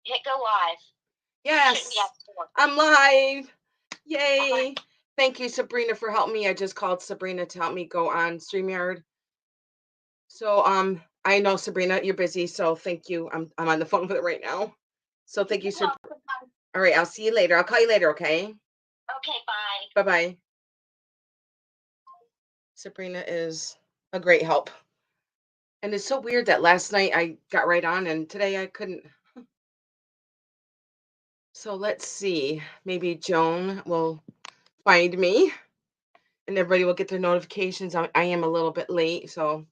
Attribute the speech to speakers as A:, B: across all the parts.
A: Hit go live. Shouldn't be
B: Yes,
A: at the door.
B: I'm live.
A: Okay.
B: Yay. Thank you, Sabrina, for helping me. I just called Sabrina to help me go on StreamYard. So I know Sabrina, you're busy, so thank you. I'm on the phone with it right now. So thank you,
A: You're
B: Sab.
A: welcome.
B: All right, I'll see you later. I'll call you later, okay?
A: Okay, bye.
B: Bye-bye. Sabrina is a great help. And it's so weird that last night I got right on and today I couldn't. So let's see. Maybe Joan will find me and everybody will get their notifications. I am a little bit late, so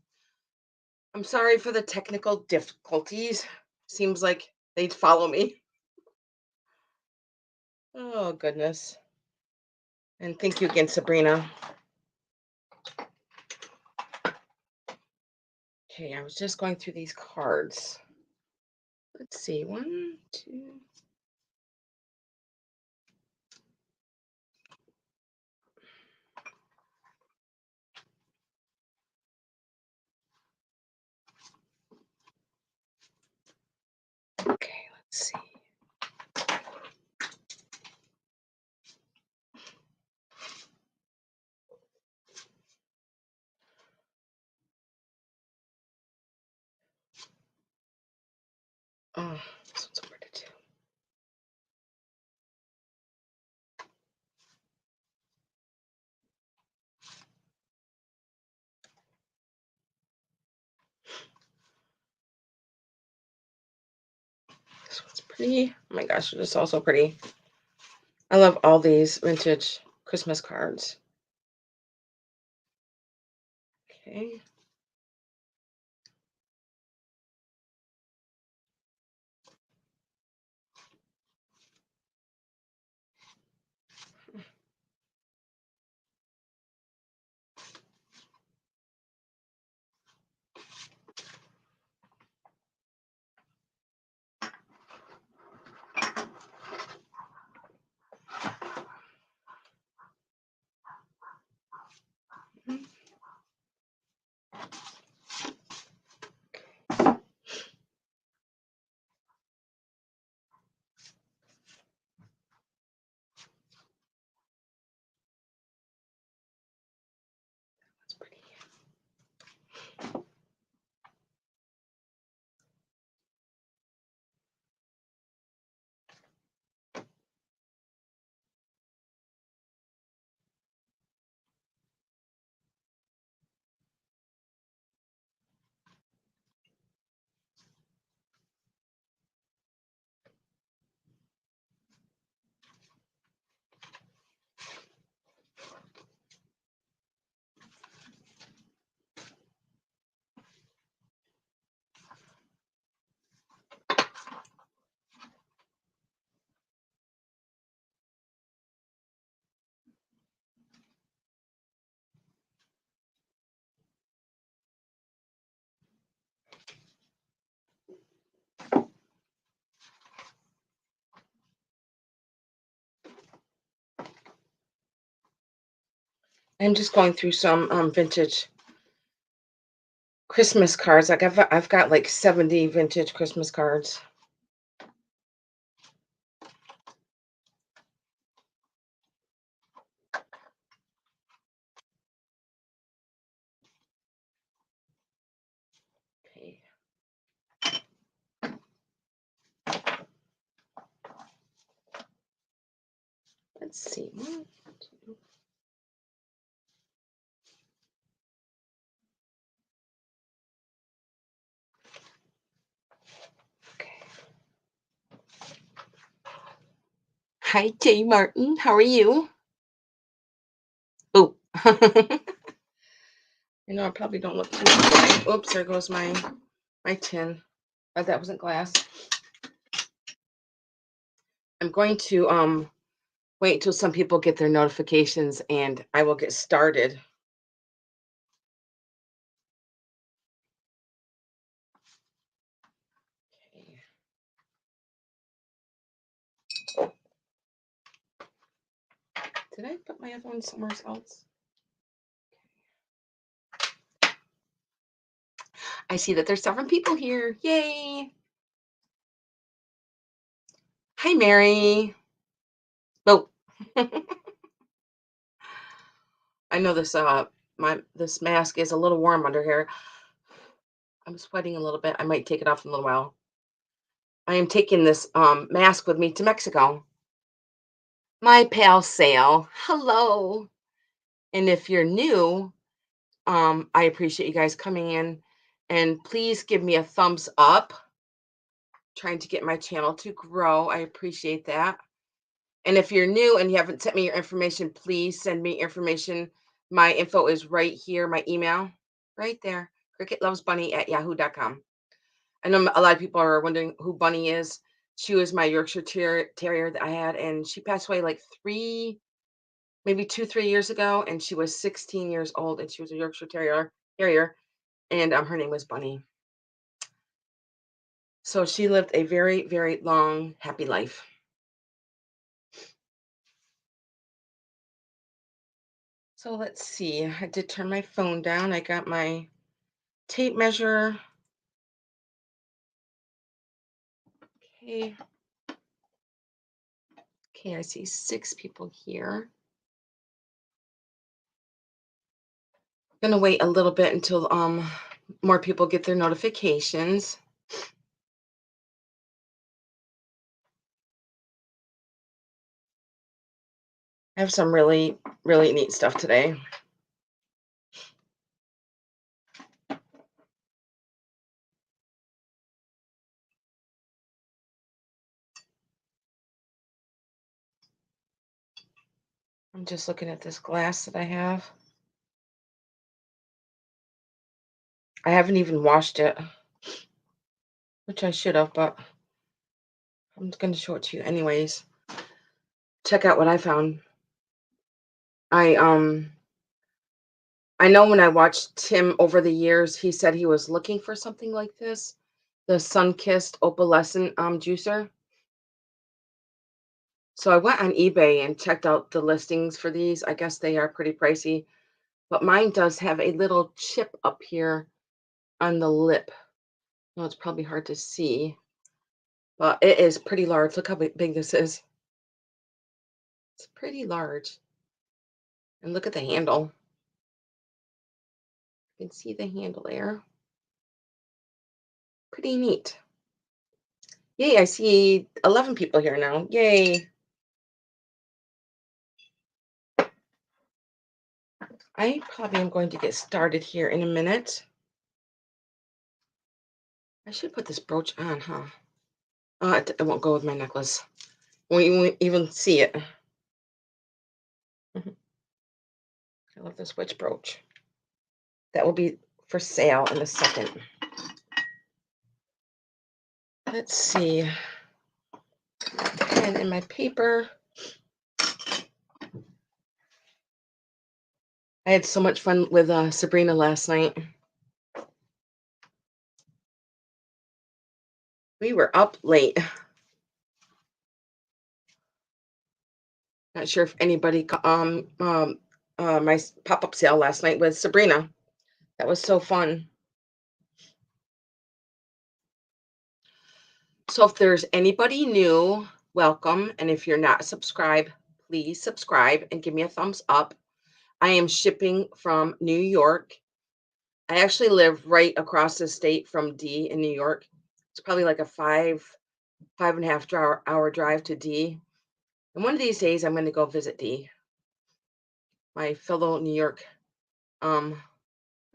B: I'm sorry for the technical difficulties. Seems like they'd follow me. Oh, goodness. And thank you again, Sabrina. Okay, I was just going through these cards. Let's see. One, two. Okay, let's see. Oh, this one's hard to do. This one's pretty. Oh my gosh, this is also pretty. I love all these vintage Christmas cards. Okay. That's pretty. I'm just going through some vintage Christmas cards. Like I've got like 70 vintage Christmas cards. Okay. Let's see. One, two. Okay. Hi, Jay Martin. How are you? Oh. You know, I probably don't look too bright. Oops, there goes my tin. That wasn't glass. I'm going to wait till some people get their notifications and I will get started. Okay. Did I put my other one somewhere else? I see that there's 7 people here. Yay! Hi, Mary. Oh, I know this mask is a little warm under here. I'm sweating a little bit. I might take it off in a little while. I am taking this mask with me to Mexico. My pal Sale. Hello. And if you're new, I appreciate you guys coming in, and please give me a thumbs up. Trying to get my channel to grow. I appreciate that. And if you're new and you haven't sent me your information, please send me information. My info is right here, my email, right there. cricketlovesbunny@yahoo.com. I know a lot of people are wondering who Bunny is. She was my Yorkshire Terrier that I had, and she passed away like maybe 2, 3 years ago, and she was 16 years old, and she was a Yorkshire Terrier, and her name was Bunny. So she lived a very, very long, happy life. So let's see. I did turn my phone down. I got my tape measure. Okay. Okay, I see 6 people here. Gonna wait a little bit until more people get their notifications. I have some really, really neat stuff today. I'm just looking at this glass that I have. I haven't even washed it, which I should have, but I'm just going to show it to you anyways. Check out what I found. I know when I watched Tim over the years, he said he was looking for something like this, the Sun-Kissed Opalescent juicer. So I went on eBay and checked out the listings for these. I guess they are pretty pricey, but mine does have a little chip up here on the lip. No, it's probably hard to see, but it is pretty large. Look how big this is. It's pretty large. And look at the handle. You can see the handle there. Pretty neat. Yay, I see 11 people here now. Yay. I probably am going to get started here in a minute. I should put this brooch on, huh? It won't go with my necklace. Won't even see it. I love this witch brooch. That will be for sale in a second. Let's see. Pen and my paper. I had so much fun with Sabrina last night. We were up late. Not sure if anybody my pop-up sale last night with Sabrina. That was so fun. So if there's anybody new, welcome. And if you're not subscribed, please subscribe and give me a thumbs up. I am shipping from New York. I actually live right across the state from D in New York. It's probably like a five and a half hour drive to D. And one of these days I'm going to go visit D, my fellow New York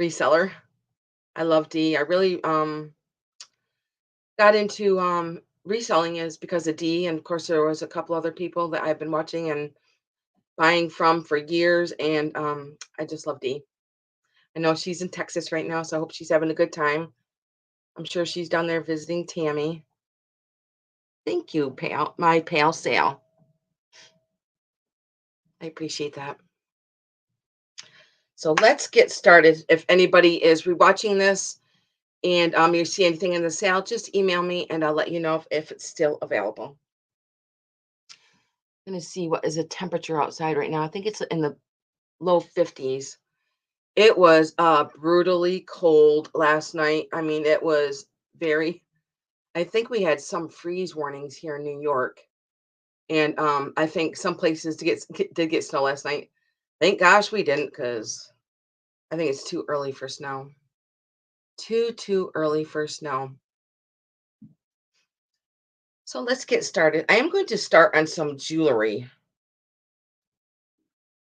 B: reseller. I love D. I really got into reselling is because of D, and of course there was a couple other people that I've been watching and buying from for years, and I just love Dee. I know she's in Texas right now, so I hope she's having a good time. I'm sure she's down there visiting Tammy. Thank you, my pal Sal. I appreciate that. So let's get started. If anybody is rewatching this and you see anything in the sale, just email me and I'll let you know if it's still available. I'm going to see what is the temperature outside right now. I think it's in the low 50s. It was brutally cold last night. I mean, it was I think we had some freeze warnings here in New York. And I think some places did get snow last night. Thank gosh we didn't, because I think it's too early for snow. Too early for snow. So let's get started. I am going to start on some jewelry.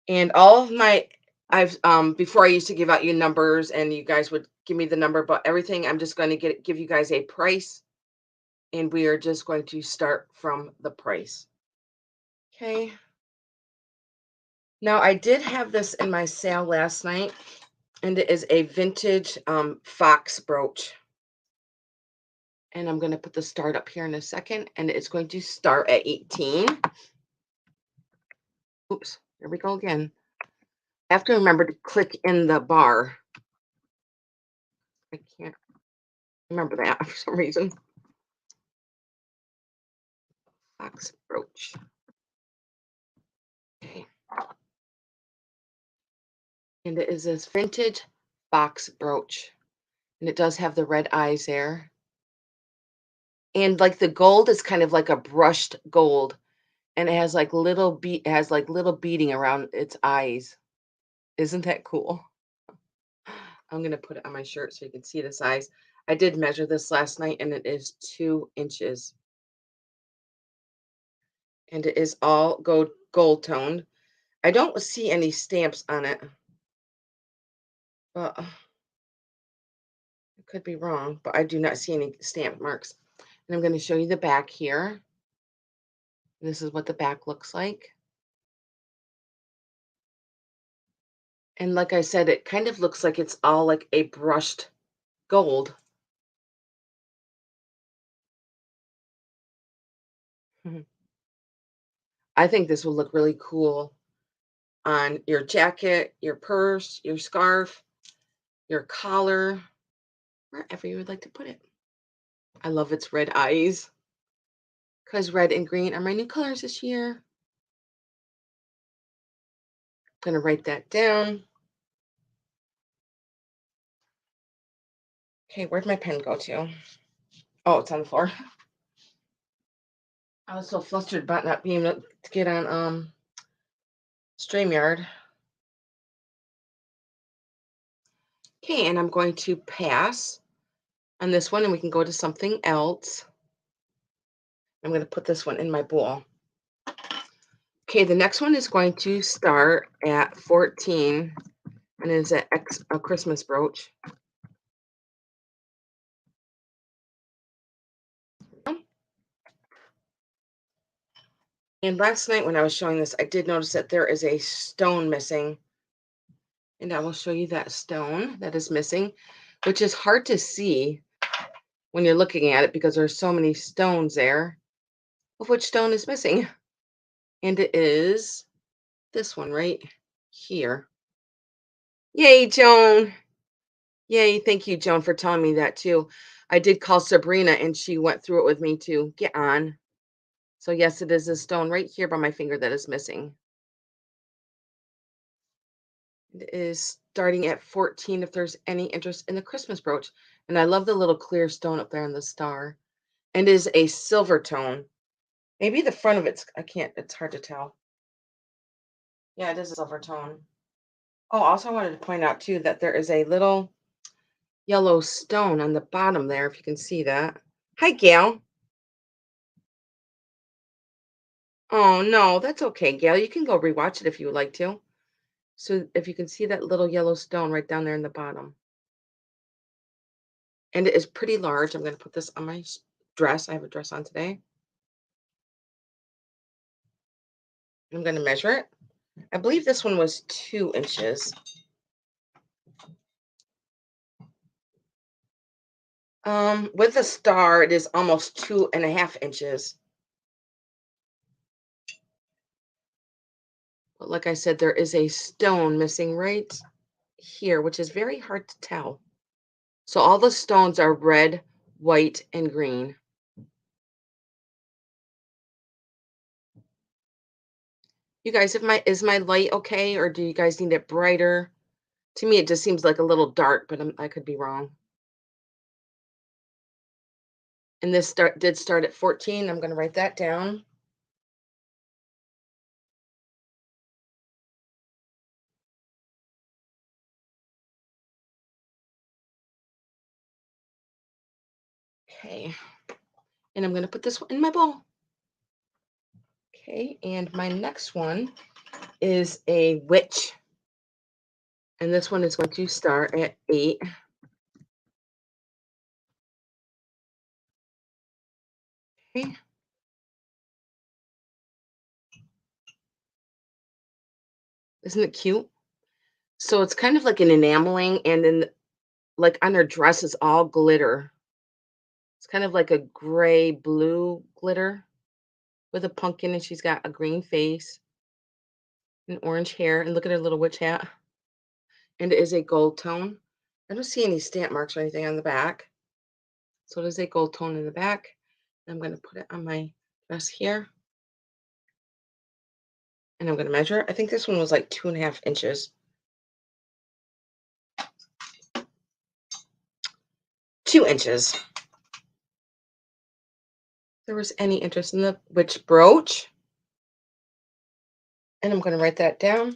B: And all of my I've before I used to give out you numbers and you guys would give me the number, but everything I'm just going to give you guys a price, and we are just going to start from the price. Okay. Now I did have this in my sale last night, and it is a vintage fox brooch. And I'm going to put the start up here in a second, and it's going to start at 18. Oops, here we go again. I have to remember to click in the bar. I can't remember that for some reason. Fox brooch. Okay. And it is this vintage fox brooch. And it does have the red eyes there. And like the gold is kind of like a brushed gold. And it has like little beading around its eyes. Isn't that cool? I'm gonna put it on my shirt so you can see the size. I did measure this last night and it is 2 inches. And it is all gold toned. I don't see any stamps on it. But I could be wrong, but I do not see any stamp marks. And I'm going to show you the back here. This is what the back looks like. And like I said, it kind of looks like it's all like a brushed gold. Mhm. I think this will look really cool on your jacket, your purse, your scarf, your collar, wherever you would like to put it. I love its red eyes because red and green are my new colors this year. I'm going to write that down. Okay, where'd my pen go to? Oh, it's on the floor. I was so flustered about not being able to get on StreamYard. Okay, and I'm going to pass on this one and we can go to something else. I'm going to put this one in my bowl. Okay, the next one is going to start at 14 and is a Christmas brooch. And last night when I was showing this, I did notice that there is a stone missing. And I will show you that stone that is missing, which is hard to see when you're looking at it because there's so many stones there, of which stone is missing. And it is this one right here. Yay, Joan. Yay, thank you, Joan, for telling me that too. I did call Sabrina and she went through it with me to get on. So yes, it is a stone right here by my finger that is missing. It is starting at 14 if there's any interest in the Christmas brooch. And I love the little clear stone up there in the star. And it is a silver tone. Maybe the front of it's hard to tell. Yeah, it is a silver tone. Oh, also I wanted to point out too that there is a little yellow stone on the bottom there, if you can see that. Hi, Gail. Oh, no, that's okay, Gail. You can go rewatch it if you would like to. So if you can see that little yellow stone right down there in the bottom. And it is pretty large. I'm going to put this on my dress. I have a dress on today. I'm going to measure it. I believe this one was 2 inches. With the star, it is almost 2.5 inches. But like I said, there is a stone missing right here, which is very hard to tell. So all the stones are red, white, and green. You guys, is my light okay, or do you guys need it brighter? To me, it just seems like a little dark, but I could be wrong. And this did start at 14. I'm going to write that down. Okay. And I'm going to put this one in my bowl. Okay. And my next one is a witch. And this one is going to start at 8. Okay. Isn't it cute? So it's kind of like an enameling, and then like on her dress is all glitter. It's kind of like a gray blue glitter with a pumpkin, and she's got a green face and orange hair. And look at her little witch hat. And it is a gold tone. I don't see any stamp marks or anything on the back. So it is a gold tone in the back. I'm going to put it on my dress here. And I'm going to measure it. I think this one was like 2.5 inches. 2 inches. If there was any interest in the witch brooch. And I'm going to write that down.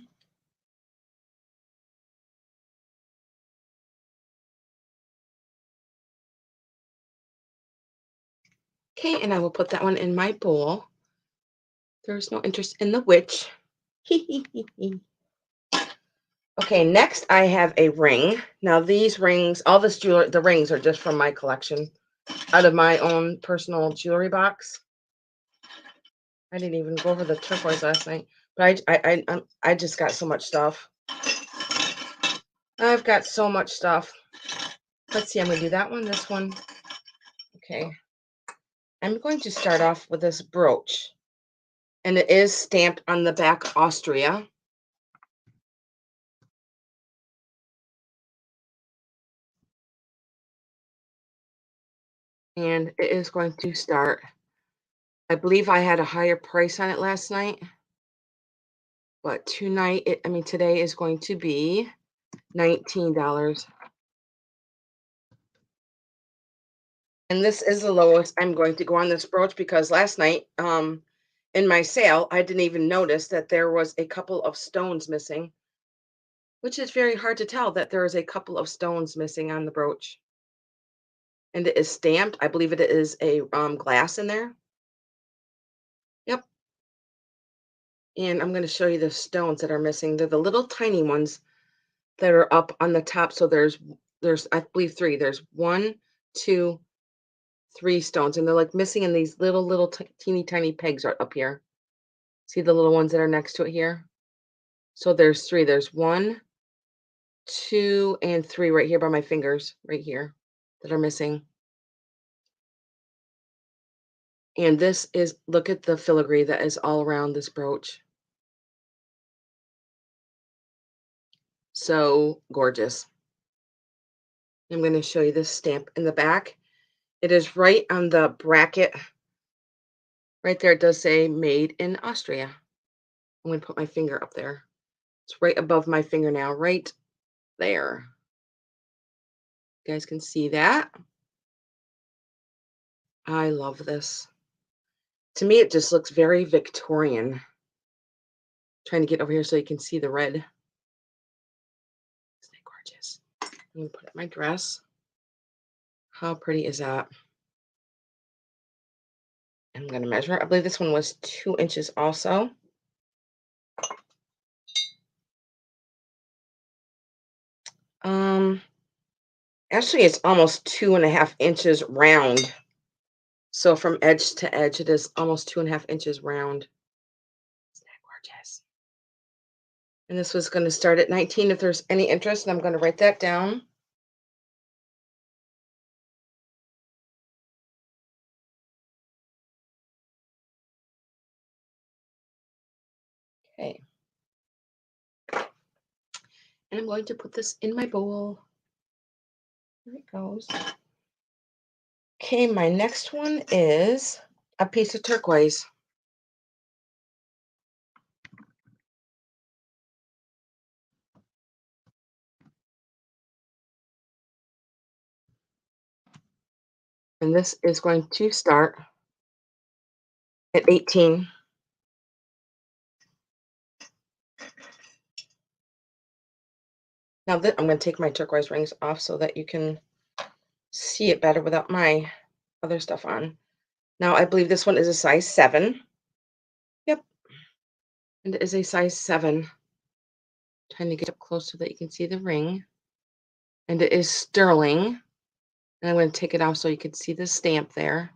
B: Okay, and I will put that one in my bowl. There's no interest in the witch. Okay, next I have a ring. Now these rings, all this jewelry, the rings are just from my collection, out of my own personal jewelry box. I didn't even go over the turquoise last night, but I just got so much stuff. I've got so much stuff. Let's see, I'm gonna do that one, this one. Okay. I'm going to start off with this brooch, and it is stamped on the back Austria. And it is going to start, I believe I had a higher price on it last night, but today is going to be $19. And this is the lowest I'm going to go on this brooch, because last night, in my sale, I didn't even notice that there was a couple of stones missing, which is very hard to tell that there is a couple of stones missing on the brooch. And it is stamped. I believe it is a glass in there. Yep. And I'm going to show you the stones that are missing. They're the little tiny ones that are up on the top. So there's I believe 3. There's 1, 2, 3 stones, and they're like missing in these little teeny tiny pegs right up here. See the little ones that are next to it here? So there's 3. There's 1, 2, and 3 right here by my fingers, right here, that are missing. And this is, look at the filigree that is all around this brooch. So gorgeous. I'm going to show you this stamp in the back. It is right on the bracket. Right there, it does say made in Austria. I'm going to put my finger up there. It's right above my fingernail, right there. You guys can see that. I love this. To me, it just looks very Victorian. Trying to get over here so you can see the red. Isn't that gorgeous? I'm going to put it in my dress. How pretty is that? I'm going to measure it. I believe this one was 2 inches also. Actually, it's almost 2.5 inches round. So from edge to edge, it is almost 2.5 inches round. Isn't that gorgeous? And this was going to start at 19 if there's any interest, and I'm going to write that down. Okay. And I'm going to put this in my bowl. There it goes. Okay, my next one is a piece of turquoise. And this is going to start at 18. Now I'm going to take my turquoise rings off so that you can see it better without my other stuff on. Now, I believe this one is a size 7. Yep, and it is a size 7. Trying to get up close so that you can see the ring. And it is sterling. And I'm going to take it off so you can see the stamp there.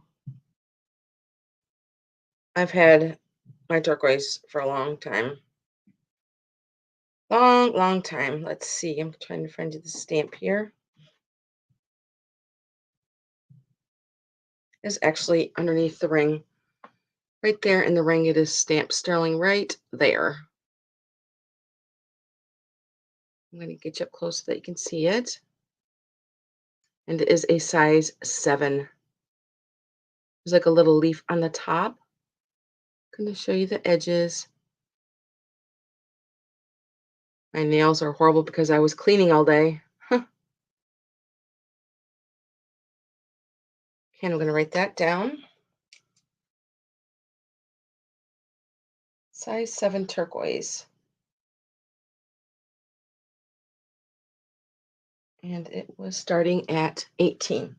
B: I've had my turquoise for a long time. Long, long time. Let's see. I'm trying to find you the stamp here. It's actually underneath the ring. Right there in the ring, it is stamped sterling right there. I'm going to get you up close so that you can see it. And it is a size 7. There's like a little leaf on the top. I'm going to show you the edges. My nails are horrible because I was cleaning all day. Okay, I'm going to write that down. Size 7 turquoise. And it was starting at 18.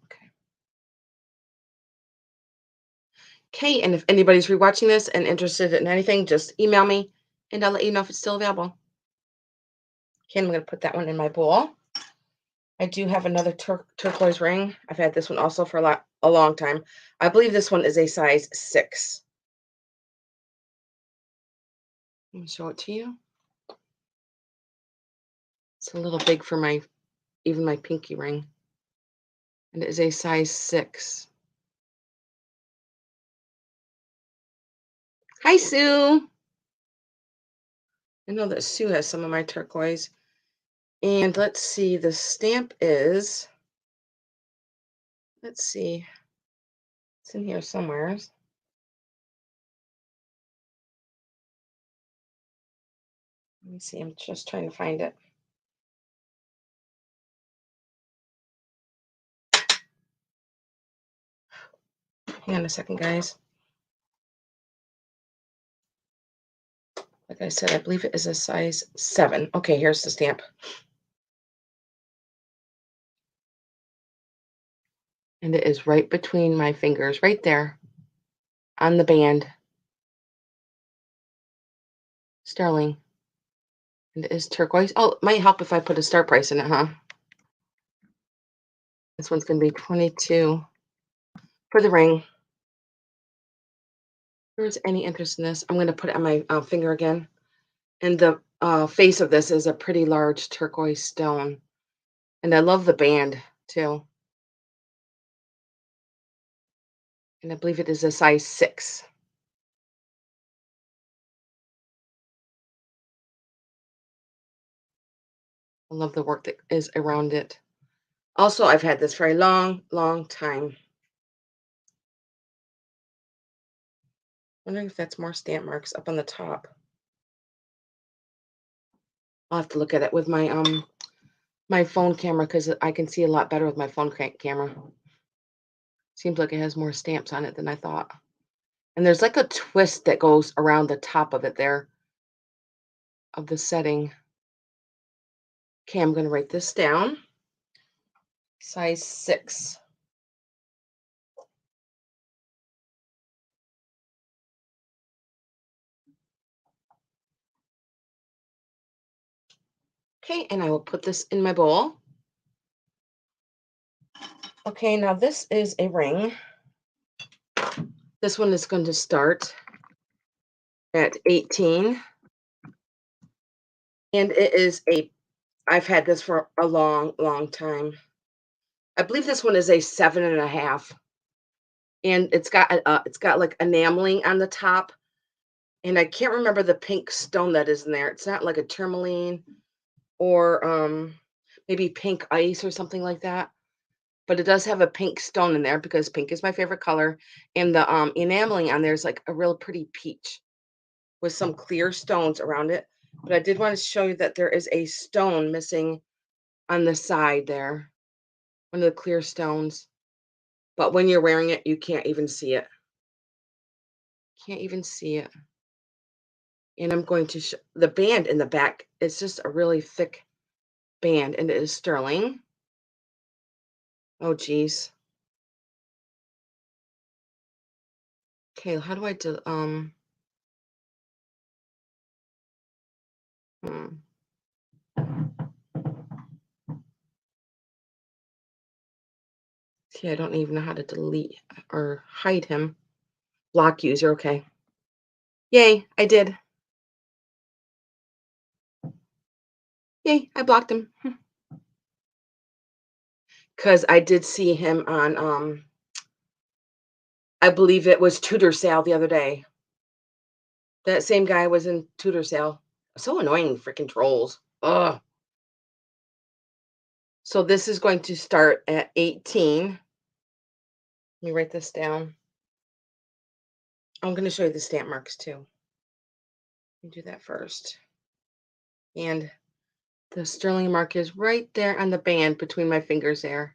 B: Okay, and if anybody's rewatching this and interested in anything, just email me and I'll let you know if it's still available. Okay, I'm going to put that one in my bowl. I do have another turquoise ring. I've had this one also for a long time. I believe this one is a size 6. Let me show it to you. It's a little big for even my pinky ring. And it is a size 6. Hi, Sue. I know that Sue has some of my turquoise. And let's see, the stamp is, let's see, it's in here somewhere. Let me see, I'm just trying to find it. Hang on a second, guys. Like I said, I believe it is a size 7. Okay, here's the stamp. And it is right between my fingers, right there on the band. Sterling. And it is turquoise. Oh, it might help if I put a start price in it, huh? This one's going to be $22 for the ring. If there's any interest in this, I'm going to put it on my finger again. And the face of this is a pretty large turquoise stone. And I love the band, too. And I believe it is a size 6. I love the work that is around it. Also, I've had this for a long, long time. Wondering if that's more stamp marks up on the top. I'll have to look at it with my phone camera because I can see a lot better with my phone camera. Seems like it has more stamps on it than I thought. And there's like a twist that goes around the top of it there, of the setting. Okay, I'm going to write this down. Size 6. Okay, and I will put this in my bowl. Okay, now this is a ring. This one is going to start at 18. And it is I've had this for a long, long time. I believe this one is a 7.5. And it's got like enameling on the top. And I can't remember the pink stone that is in there. It's not like a tourmaline or maybe pink ice or something like that. But it does have a pink stone in there because pink is my favorite color. And the enameling on there is like a real pretty peach with some clear stones around it. But I did want to show you that there is a stone missing on the side there. One of the clear stones. But when you're wearing it, you can't even see it. Can't even see it. And I'm going to show the band in the back. It's just a really thick band, and it is sterling. Oh, geez. Okay, how do I do hmm. See, I don't even know how to delete or hide him. Block user, okay. Yay, I did. Yay, I blocked him. Because I did see him on I believe it was Tutor Sale the other day. That same guy was in Tutor Sale. So annoying, freaking trolls. Ugh. So this is going to start at 18. Let me write this down. I'm going to show you the stamp marks too. Let me do that first. And the sterling mark is right there on the band between my fingers there.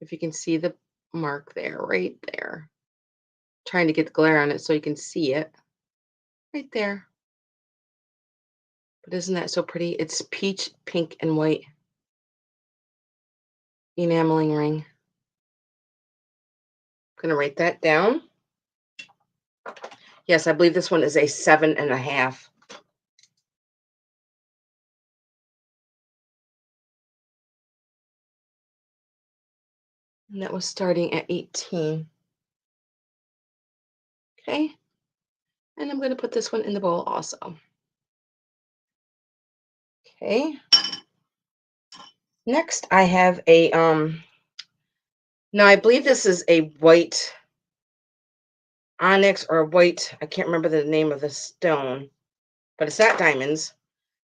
B: If you can see the mark there, right there. Trying to get the glare on it so you can see it. Right there. But isn't that so pretty? It's peach, pink, and white enameling ring. I'm going to write that down. Yes, I believe this one is a 7.5. And that was starting at 18. Okay. And I'm going to put this one in the bowl also. Okay. Next, I have a now I believe this is a white onyx or a white, I can't remember the name of the stone, but it's not diamonds.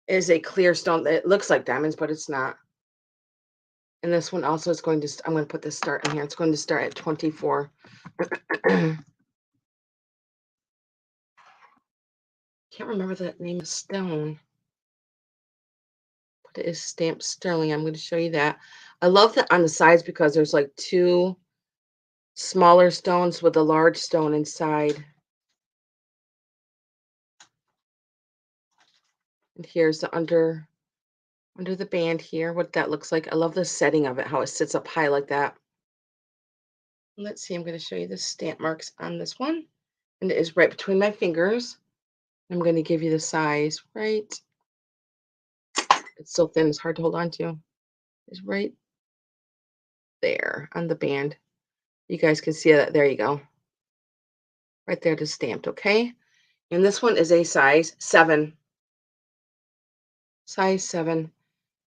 B: It is a clear stone that looks like diamonds, but it's not. And this one also is going to, I'm going to put the start in here. It's going to start at 24. Can't remember the name of the stone, but it is stamped sterling. I'm going to show you that. I love that on the sides because there's like two smaller stones with a large stone inside. And here's the under the band here, what that looks like. I love the setting of it, how it sits up high like that. Let's see, I'm going to show you the stamp marks on this one. And it is right between my fingers. I'm going to give you the size, right? It's so thin, it's hard to hold on to. It's right there on the band. You guys can see that. There you go. Right there, just stamped, okay? And this one is a size 7. Size 7.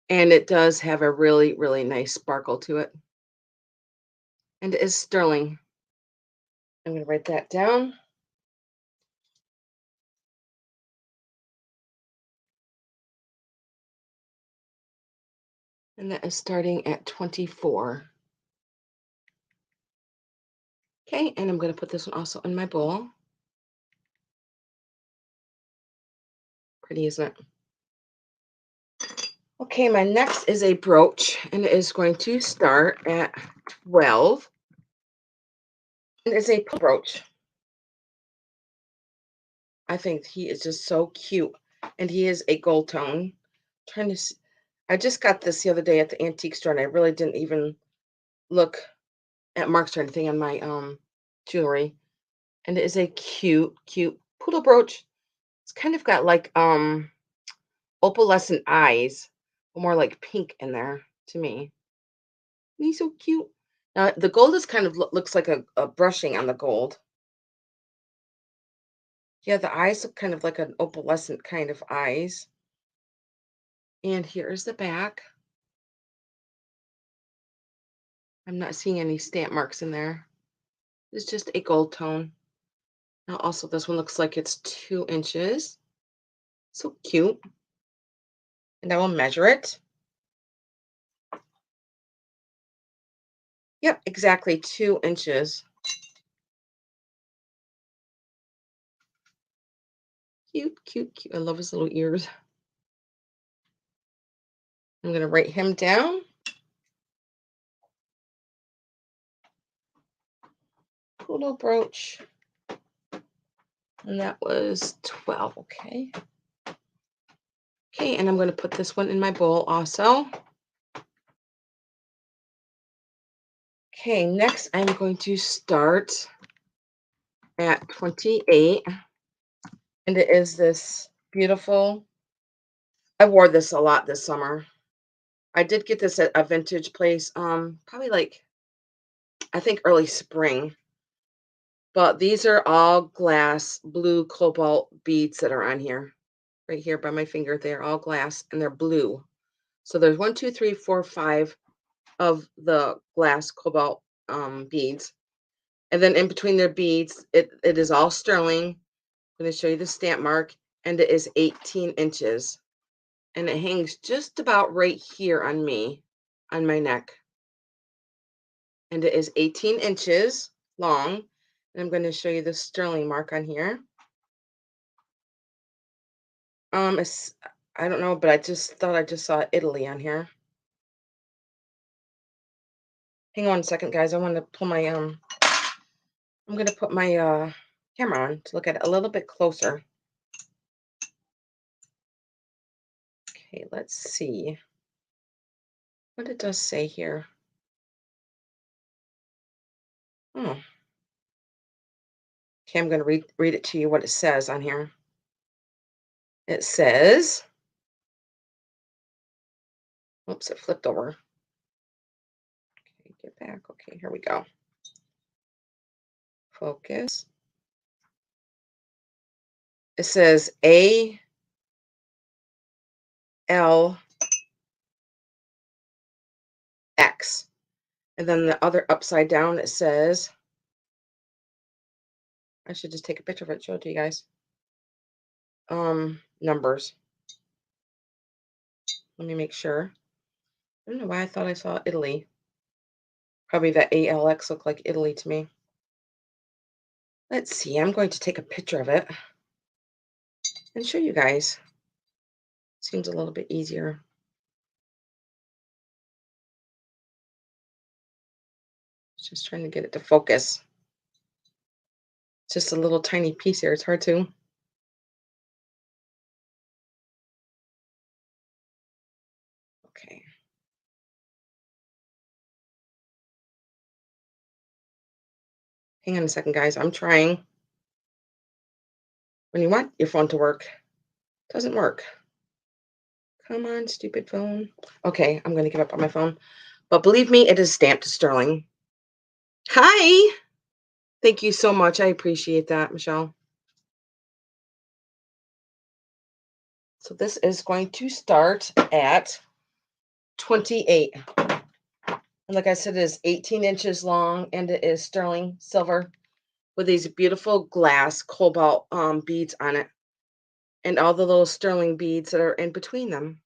B: And it does have a really, really nice sparkle to it. And it is sterling. I'm going to write that down. And that is starting at 24. Okay, and I'm going to put this one also in my bowl. Pretty, isn't it? Okay, my next is a brooch, and it is going to start at 12. And it's a brooch. I think he is just so cute. And he is a gold tone. Trying to see. I just got this the other day at the antique store, and I really didn't even look at marks or anything on my jewelry. And it is a cute, cute poodle brooch. It's kind of got like opalescent eyes, but more like pink in there to me. And he's so cute. Now the gold is kind of looks like a brushing on the gold. Yeah, the eyes look kind of like an opalescent kind of eyes. And here's the back. I'm not seeing any stamp marks in there. It's just a gold tone. Now also this one looks like it's 2 inches. So cute. And I will measure it. Yep, exactly 2 inches. Cute, cute, cute. I love his little ears. I'm going to write him down. Poodle brooch. And that was 12. Okay. Okay, and I'm going to put this one in my bowl also. Okay, next I'm going to start at 28. And it is this beautiful. I wore this a lot this summer. I did get this at a vintage place, probably like I think early spring. But these are all glass blue cobalt beads that are on here. Right here by my finger. They're all glass and they're blue. So there's 1, 2, 3, 4, 5 of the glass cobalt beads. And then in between their beads, it is all sterling. I'm going to show you the stamp mark, and it is 18 inches. And it hangs just about right here on me, on my neck. And it is 18 inches long. And I'm going to show you the sterling mark on here. It's, I don't know, but I just thought I just saw Italy on here. Hang on a second, guys. I want to pull my I'm going to put my camera on to look at it a little bit closer. Okay, let's see what it does say here. Oh. Okay, I'm going to read it to you what it says on here. It says, oops, it flipped over. Okay, get back. Okay, here we go. Focus. It says ALX. And then the other upside down, it says, I should just take a picture of it, show it to you guys. Numbers. Let me make sure. I don't know why I thought I saw Italy. Probably that ALX looked like Italy to me. Let's see. I'm going to take a picture of it and show you guys. Seems a little bit easier. Just trying to get it to focus. It's just a little tiny piece here. It's hard to. Okay. Hang on a second, guys. I'm trying. When you want your phone to work, it doesn't work. Come on, stupid phone. Okay, I'm going to give up on my phone. But believe me, it is stamped sterling. Hi. Thank you so much. I appreciate that, Michelle. So this is going to start at 28. And like I said, it is 18 inches long, and it is sterling silver with these beautiful glass cobalt beads on it. And all the little sterling beads that are in between them.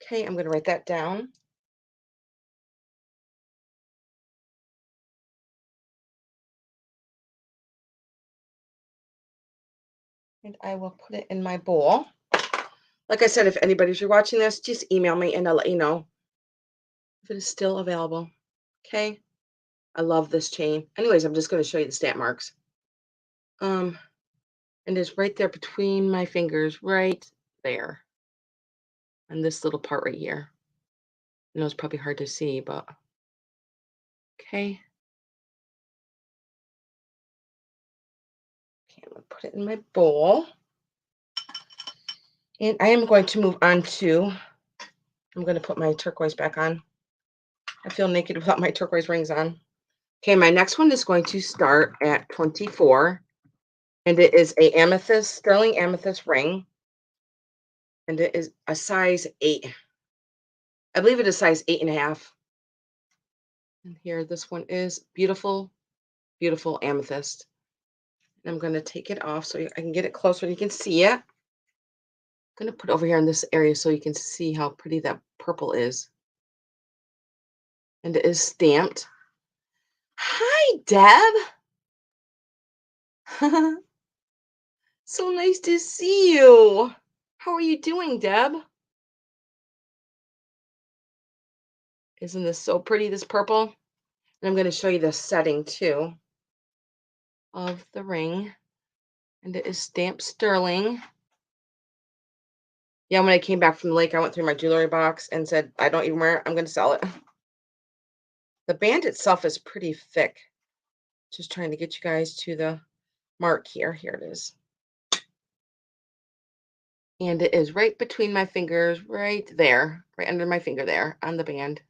B: Okay, I'm going to write that down. And I will put it in my bowl. Like I said, if anybody's watching this, just email me and I'll let you know if it is still available. Okay. I love this chain. Anyways, I'm just going to show you the stamp marks. And it's right there between my fingers, right there. And this little part right here. I know it's probably hard to see, but okay. Okay, I'm going to put it in my bowl. And I am going to move on to, I'm going to put my turquoise back on. I feel naked without my turquoise rings on. Okay, my next one is going to start at 24. And it is a amethyst, sterling amethyst ring. And it is a size 8. I believe it is size 8.5. And here, this one is beautiful, beautiful amethyst. And I'm going to take it off so I can get it closer and you can see it. I'm going to put it over here in this area so you can see how pretty that purple is. And it is stamped. Hi, Deb. So nice to see you. How are you doing, Deb? Isn't this so pretty, this purple? And I'm going to show you the setting too of the ring. And it is stamped sterling. Yeah, when I came back from the lake, I went through my jewelry box and said, I don't even wear it. I'm going to sell it. The band itself is pretty thick. Just trying to get you guys to the mark here. Here it is. And it is right between my fingers, right there, right under my finger there on the band.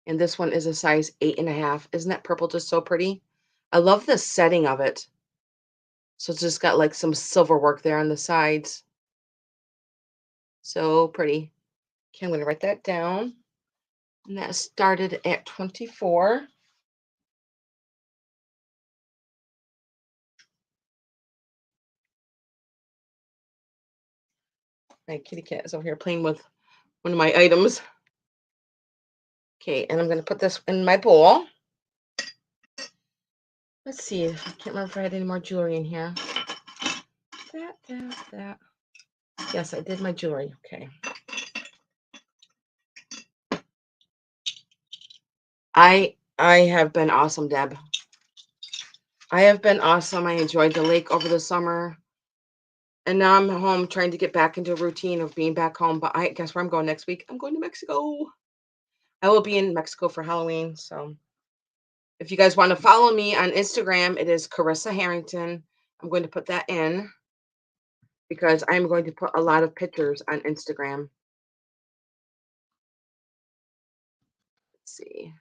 B: And this one is a size 8.5. Isn't that purple just so pretty? I love the setting of it. So it's just got like some silver work there on the sides. So pretty. Okay, I'm going to write that down. And that started at 24. My kitty cat is over here playing with one of my items. Okay, and I'm going to put this in my bowl. Let's see. I can't remember if I had any more jewelry in here. That. Yes, I did my jewelry. Okay. I have been awesome, Deb. I have been awesome. I enjoyed the lake over the summer. And now I'm home trying to get back into a routine of being back home. But I guess where I'm going next week? I'm going to Mexico. I will be in Mexico for Halloween. So if you guys want to follow me on Instagram, it is Carissa Harrington. I'm going to put that in because I'm going to put a lot of pictures on Instagram. Let's see.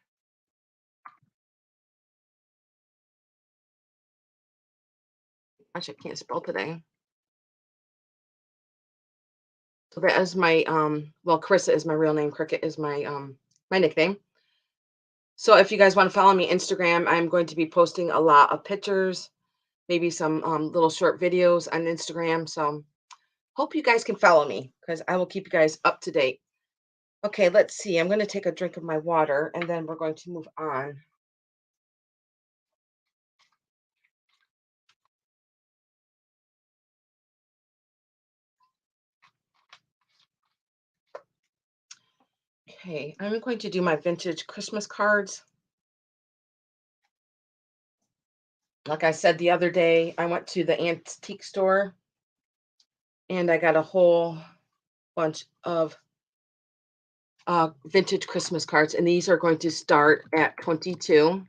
B: Gosh, I can't spell today. So that is my well, Carissa is my real name. Cricket is my my nickname. So if you guys want to follow me Instagram, I'm going to be posting a lot of pictures, maybe some little short videos on Instagram. So hope you guys can follow me because I will keep you guys up to date. Okay, let's see. I'm going to take a drink of my water and then we're going to move on. Okay, I'm going to do my vintage Christmas cards. Like I said the other day, I went to the antique store and I got a whole bunch of vintage Christmas cards, and these are going to start at 22.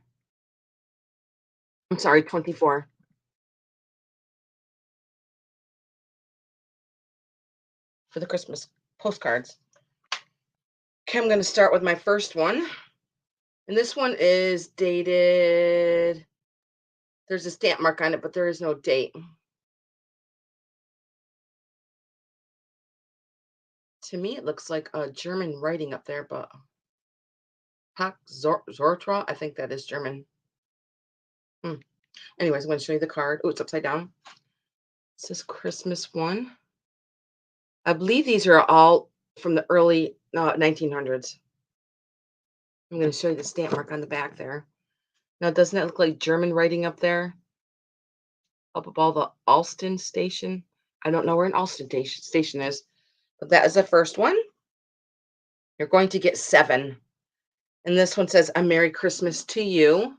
B: I'm sorry, 24. For the Christmas postcards. Okay, I'm going to start with my first one. And this one is dated. There's a stamp mark on it, but there is no date. To me, it looks like a German writing up there, but Hoch Zortra, I think that is German. Anyways, I'm going to show you the card. Oh, it's upside down. It says Christmas one. I believe these are all from the early 1900s. I'm going to show you the stamp mark on the back there. Now, doesn't that look like German writing up there? Up above the Alston station. I don't know where an Alston station is, but that is the first one. You're going to get 7. And this one says, "A Merry Christmas to you."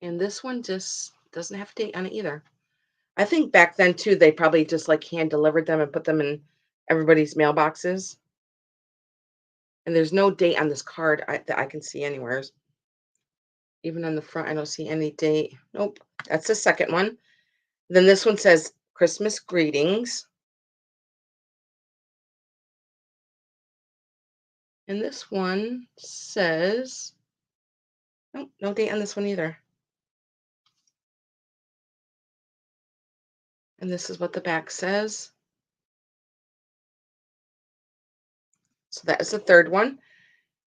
B: And this one just doesn't have a date on it either. I think back then, too, they probably just like hand delivered them and put them in everybody's mailboxes. And there's no date on this card that I can see anywhere. Even on the front, I don't see any date. Nope. That's the second one. Then this one says, "Christmas greetings." And this one says, nope, no date on this one either. And this is what the back says. So that is the third one.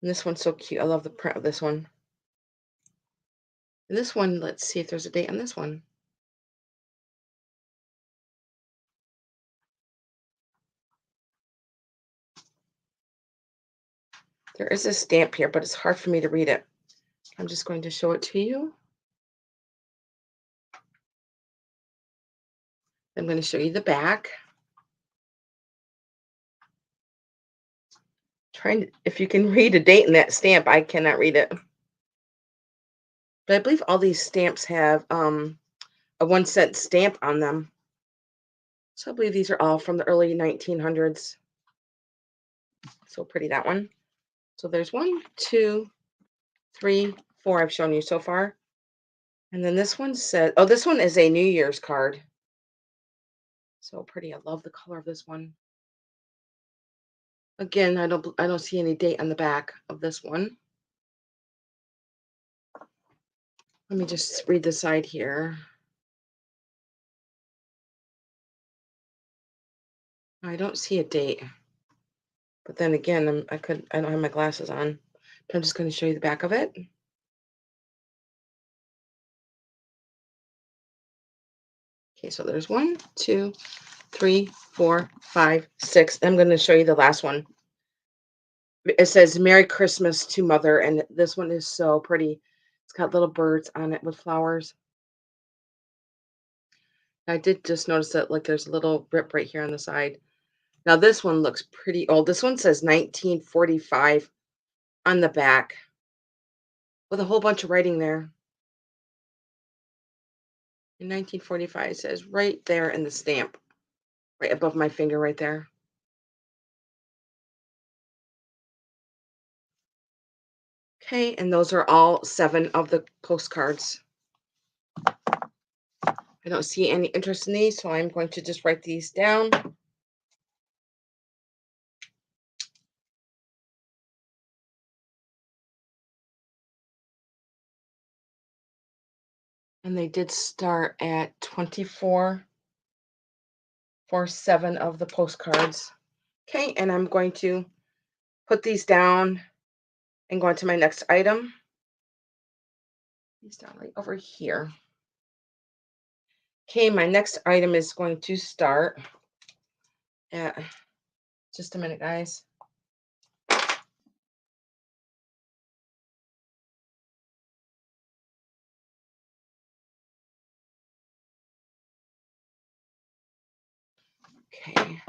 B: And this one's so cute. I love the print of this one. And this one, let's see if there's a date on this one. There is a stamp here, but it's hard for me to read it. I'm just going to show it to you. I'm going to show you the back. If you can read a date in that stamp, I cannot read it. But I believe all these stamps have a 1-cent stamp on them. So I believe these are all from the early 1900s. So pretty, that one. So there's 1, 2, 3, 4 I've shown you so far. And then this one says, oh, this one is a New Year's card. So pretty. I love the color of this one. Again, I don't see any date on the back of this one. Let me just read the side here. I don't see a date. But then again, I don't have my glasses on. But I'm just going to show you the back of it. Okay, so there's 1, 2, 3, 4, 5, 6. I'm going to show you the last one. It says Merry Christmas to Mother, and this one is so pretty. It's got little birds on it with flowers. I did just notice that like there's a little rip right here on the side. Now this one looks pretty old. This one says 1945 on the back with a whole bunch of writing there. In 1945 it says right there in the stamp, right above my finger right there. Okay, and those are all 7 of the postcards. I don't see any interest in these, so I'm going to just write these down. And they did start at 24 for 7 of the postcards. Okay, and I'm going to put these down and go on to my next item. These down right over here. Okay, my next item is going to start at, just a minute, guys. Okay.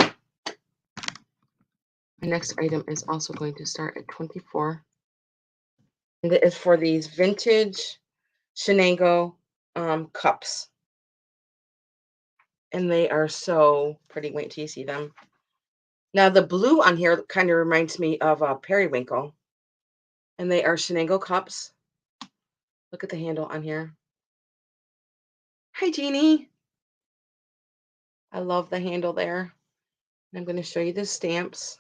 B: My next item is also going to start at 24. And it is for these vintage Shenango cups. And they are so pretty. Wait till you see them. Now, the blue on here kind of reminds me of Periwinkle. And they are Shenango cups. Look at the handle on here. Hi, Jeannie. I love the handle there. I'm going to show you the stamps.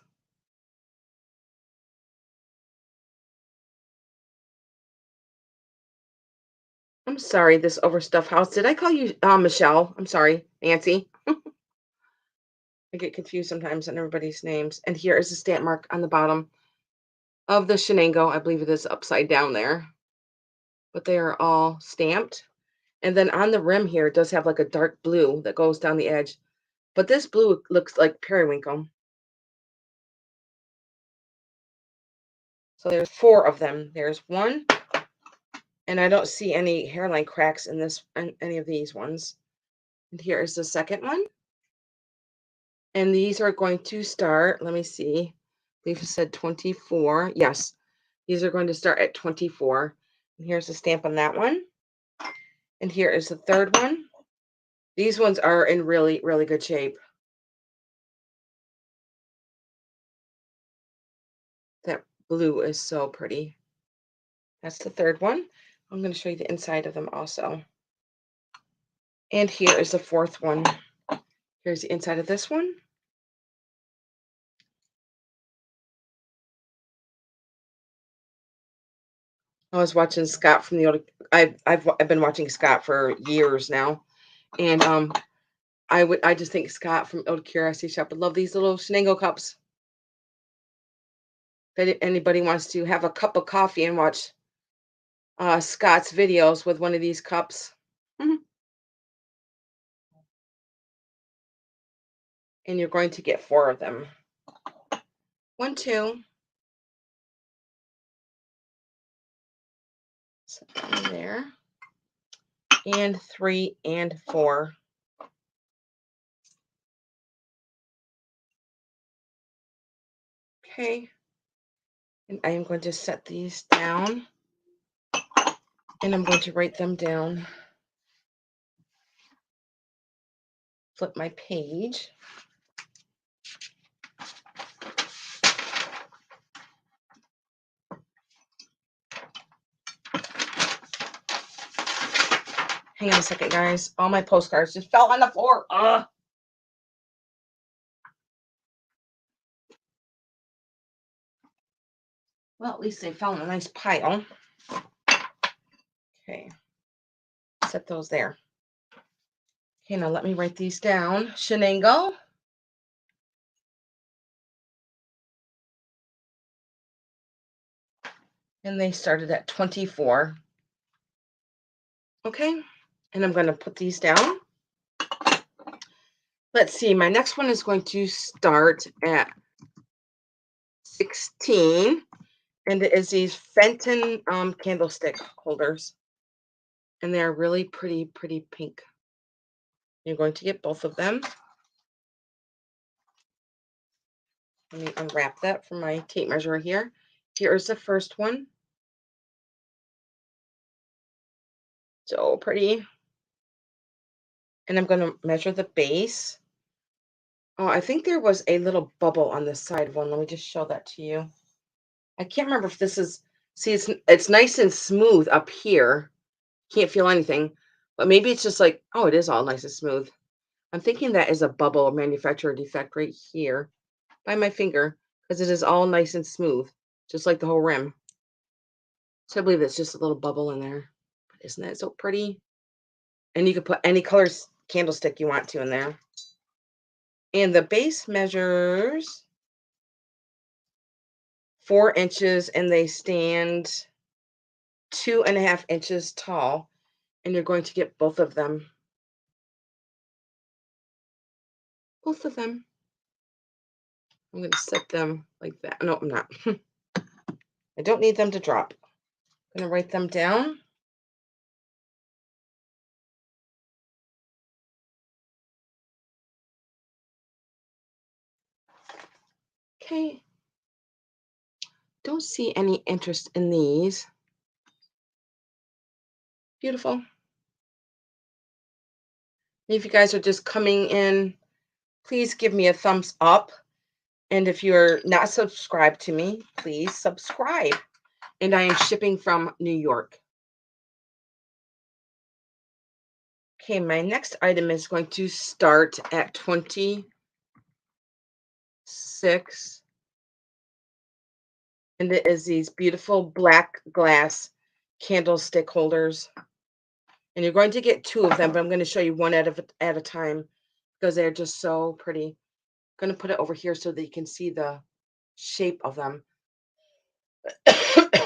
B: I'm sorry, this overstuffed house. Did I call you Michelle? I'm sorry, Nancy. I get confused sometimes on everybody's names. And here is the stamp mark on the bottom of the Shenango. I believe it is upside down there. But they are all stamped. And then on the rim here, it does have like a dark blue that goes down the edge. But this blue looks like periwinkle. So there's 4 of them. There's 1. And I don't see any hairline cracks in any of these ones. And here is the second one. And these are going to start, let me see. I believe it said 24. Yes. These are going to start at 24. And here's the stamp on that one. And here is the third one. These ones are in really, really good shape. That blue is so pretty. That's the third one. I'm going to show you the inside of them also. And here is the fourth one. Here's the inside of this one. I was watching Scott from the old. I've been watching Scott for years now, and I just think Scott from Old Curiosity Shop would love these little Shenango cups. If anybody wants to have a cup of coffee and watch Scott's videos with one of these cups. And you're going to get 4 of them. 1, 2. Set that in there. And 3 and 4. Okay. And I am going to set these down. And I'm going to write them down. Flip my page. Hang on a second, guys. All my postcards just fell on the floor. Ugh. Well, at least they fell in a nice pile. Okay. Set those there. Okay, now let me write these down. Shenango. And they started at 24. Okay. And I'm going to put these down. Let's see. My next one is going to start at 16. And it is these Fenton candlestick holders. And they're really pretty, pretty pink. You're going to get both of them. Let me unwrap that from my tape measure here. Here is the first one. So pretty. And I'm going to measure the base. Oh, I think there was a little bubble on the side one. Let me just show that to you. I can't remember if this is, see, it's nice and smooth up here. Can't feel anything, but maybe it's just like, oh, it is all nice and smooth. I'm thinking that is a bubble manufacturer defect right here by my finger because it is all nice and smooth, just like the whole rim. So I believe it's just a little bubble in there. But isn't that so pretty? And you can put any color candlestick you want to in there. And the base measures 4 inches and they stand 2.5 inches tall. And you're going to get both of them. Both of them. I'm going to set them like that. No, I'm not. I don't need them to drop. I'm going to write them down. Okay. Don't see any interest in these. Beautiful. If you guys are just coming in, please give me a thumbs up. And if you're not subscribed to me, please subscribe. And I am shipping from New York. Okay, my next item is going to start at 26. And it is these beautiful black glass candlestick holders. And you're going to get 2 of them, but I'm going to show you one at a time because they're just so pretty. I'm going to put it over here so that you can see the shape of them.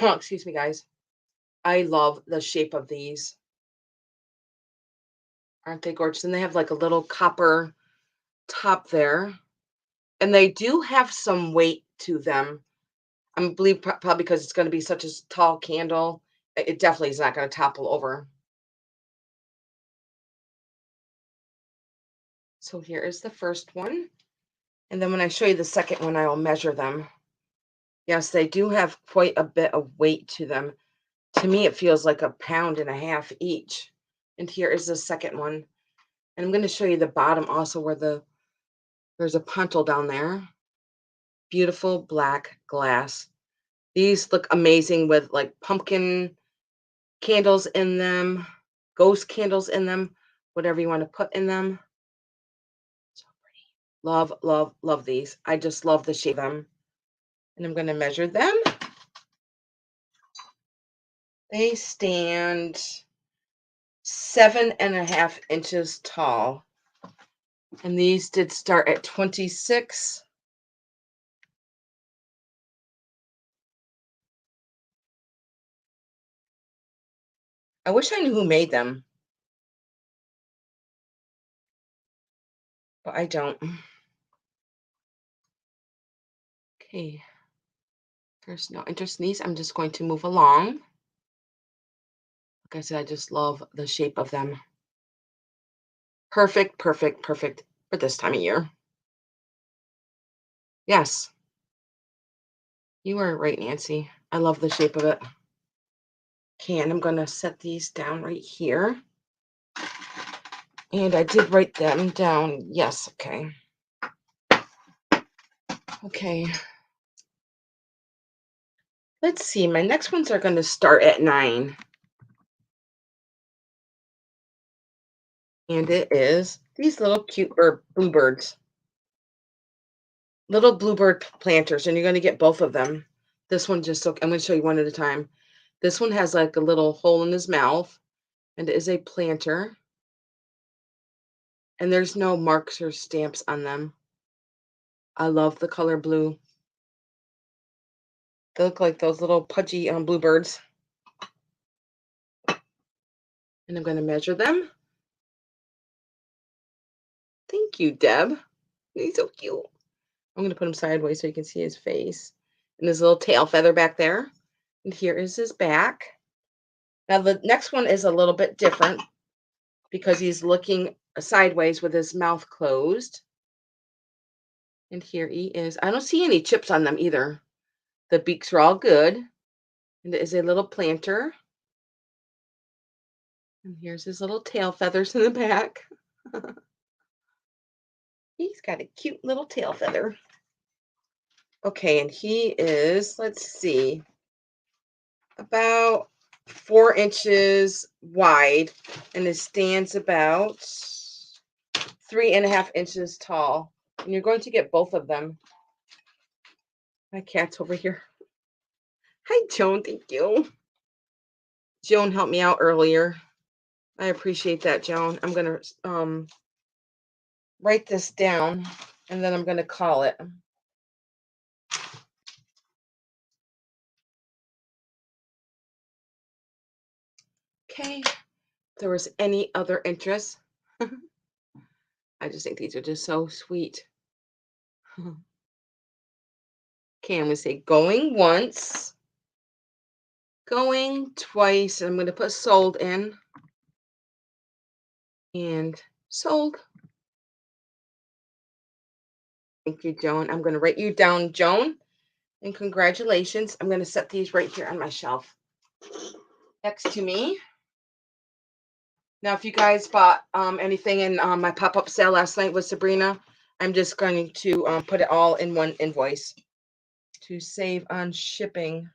B: Excuse me, guys. I love the shape of these. Aren't they gorgeous? And they have like a little copper top there. And they do have some weight to them. I believe probably because it's going to be such a tall candle. It definitely is not going to topple over. So here is the first one. And then when I show you the second one, I will measure them. Yes, they do have quite a bit of weight to them. To me, it feels like 1.5 pounds each. And here is the second one. And I'm going to show you the bottom also where there's a puntal down there. Beautiful black glass. These look amazing with like pumpkin candles in them, ghost candles in them, whatever you want to put in them. So pretty. Love, love, love these. I just love the shape of them. And I'm going to measure them. They stand 7.5 inches tall. And these did start at 26. I wish I knew who made them, but I don't. Okay. There's no interest in these. I'm just going to move along. Like I said, I just love the shape of them. Perfect, perfect, perfect for this time of year. Yes. You were right, Nancy. I love the shape of it. Okay, and I'm going to set these down right here. And I did write them down. Yes, okay. Okay. Let's see. My next ones are going to start at 9. And it is these little cute bluebirds. Little bluebird planters, and you're going to get both of them. This one just so I'm going to show you one at a time. This one has like a little hole in his mouth, and it is a planter. And there's no marks or stamps on them. I love the color blue. They look like those little pudgy bluebirds. And I'm going to measure them. Thank you, Deb. He's so cute. I'm going to put him sideways so you can see his face and his little tail feather back there. And here is his back. Now the next one is a little bit different because he's looking sideways with his mouth closed. And here he is. I don't see any chips on them either. The beaks are all good. And it is a little planter. And here's his little tail feathers in the back. He's got a cute little tail feather. Okay, and he is, let's see, about 4 inches wide, and it stands about 3.5 inches tall. And you're going to get both of them. My cat's over here. Hi, Joan. Thank you. Joan helped me out earlier. I appreciate that, Joan. I'm going to write this down, and then I'm going to call it. Okay. If there was any other interest, I just think these are just so sweet. Okay, I'm going to say going once, going twice. I'm going to put sold in. And sold. Thank you, Joan. I'm going to write you down, Joan. And congratulations. I'm going to set these right here on my shelf next to me. Now, if you guys bought anything in my pop-up sale last night with Sabrina, I'm just going to put it all in one invoice to save on shipping.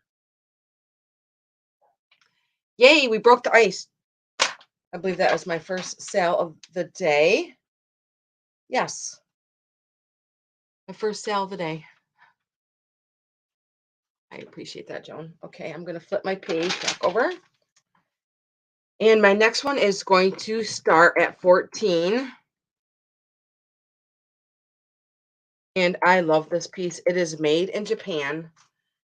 B: Yay, we broke the ice. I believe that was my first sale of the day. Yes. My first sale of the day. I appreciate that, Joan. Okay, I'm going to flip my page back over. And my next one is going to start at 14. And I love this piece. It is made in Japan.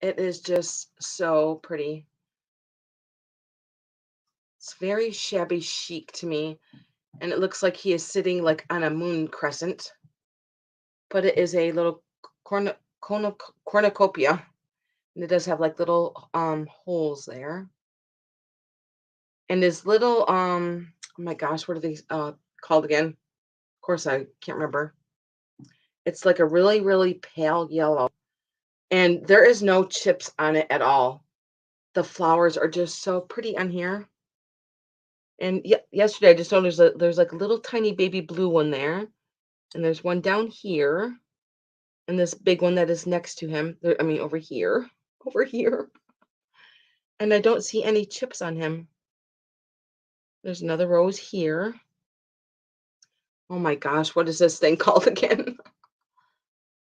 B: It is just so pretty. It's very shabby chic to me. And it looks like he is sitting like on a moon crescent. But it is a little cornucopia. And it does have like little holes there. And this little oh my gosh, what are these called again? Of course I can't remember. It's like a really, really pale yellow. And there is no chips on it at all. The flowers are just so pretty on here. And yesterday I just noticed that there's like a little tiny baby blue one there. And there's one down here. And this big one that is next to him. I mean, over here. Over here. And I don't see any chips on him. There's another rose here. Oh my gosh, what is this thing called again?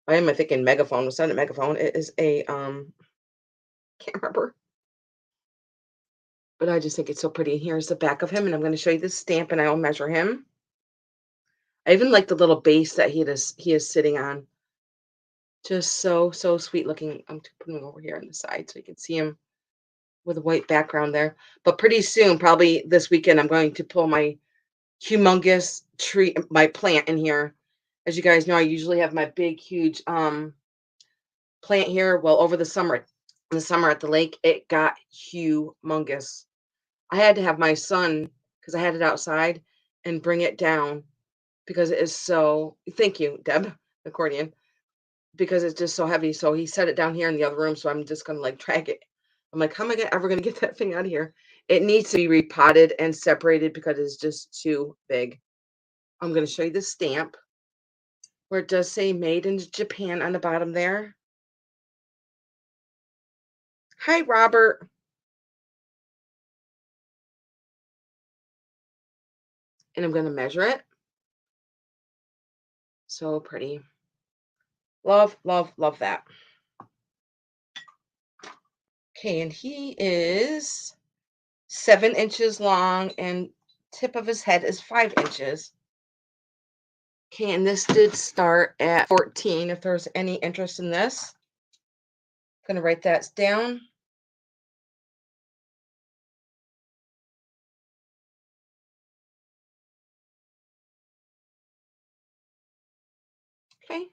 B: Why am I thinking megaphone? Was that a megaphone? It is a can't remember. But I just think it's so pretty. Here's the back of him, and I'm going to show you this stamp, and I will measure him. I even like the little base that he is sitting on. Just so sweet looking. I'm putting him over here on the side so you can see him with a white background there. But pretty soon, probably this weekend, I'm going to pull my humongous tree, my plant in here. As you guys know, I usually have my big, huge plant here. Well, over the summer at the lake, it got humongous. I had to have my son, because I had it outside, and bring it down because it is so, thank you, Deb, accordion, because it's just so heavy. So he set it down here in the other room. So I'm just going to like drag it. I'm like, how am I ever going to get that thing out of here? It needs to be repotted and separated because it's just too big. I'm going to show you the stamp where it does say made in Japan on the bottom there. Hi, Robert. and I'm going to measure it. So pretty. Love, love, love that. Okay, and he is 7 inches long and tip of his head is 5 inches. Okay, and this did start at 14. If there's any interest in this, I'm going to write that down. Okay.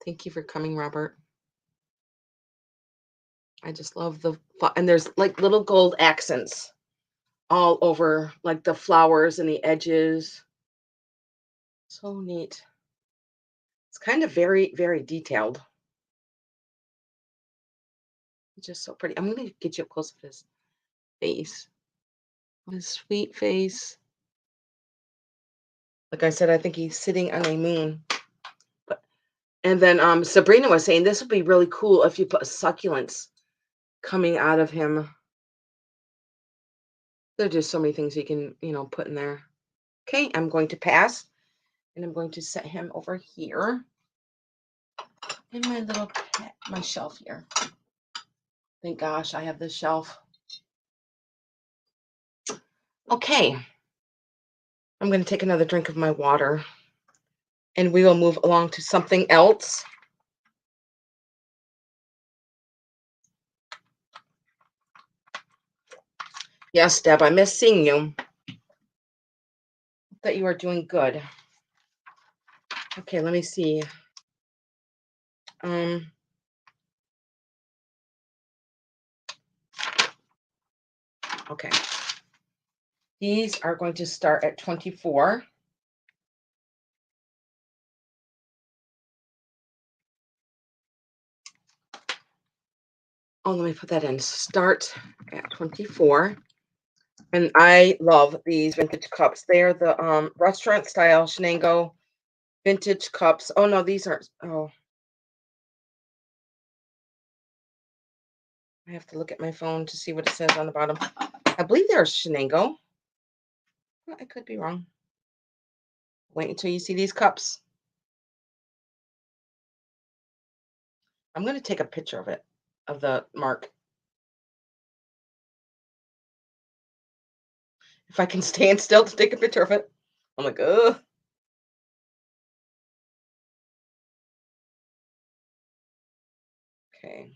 B: Thank you for coming, Robert. I just love and there's like little gold accents all over, like the flowers and the edges. So neat. It's kind of very, very detailed. Just so pretty. I'm going to get you up close to his face. His sweet face. Like I said, I think he's sitting on a moon. And then Sabrina was saying this would be really cool if you put succulents coming out of him. There are just so many things you can, put in there. Okay, I'm going to pass. And I'm going to set him over here in my shelf here. Thank gosh I have this shelf. Okay. I'm going to take another drink of my water. And we will move along to something else. Yes, Deb, I miss seeing you. That you are doing good. Okay, let me see. Okay. These are going to start at 24. Oh, let me put that in. Start at 24. And I love these vintage cups. They are the restaurant style Shenango vintage cups. Oh no, these aren't. Oh, I have to look at my phone to see what it says on the bottom. I believe they're Shenango. I could be wrong. Wait until you see these cups. I'm going to take a picture of it, of the mark. If I can stand still to take a picture of it. I'm like, ugh. Okay.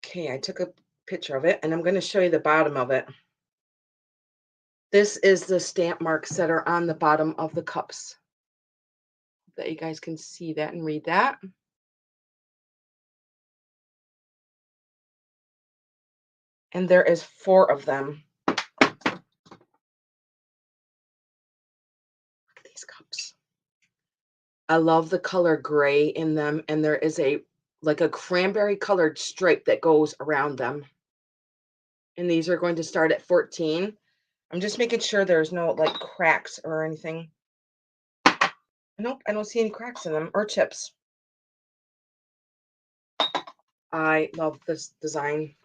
B: Okay, I took a picture of it, and I'm going to show you the bottom of it. This is the stamp marks that are on the bottom of the cups. That you guys can see that and read that. And there is 4 of them. Look at these cups. I love the color gray in them, and there is a cranberry colored stripe that goes around them. And these are going to start at 14. I'm just making sure there's no cracks or anything. Nope, I don't see any cracks in them or chips. I love this design.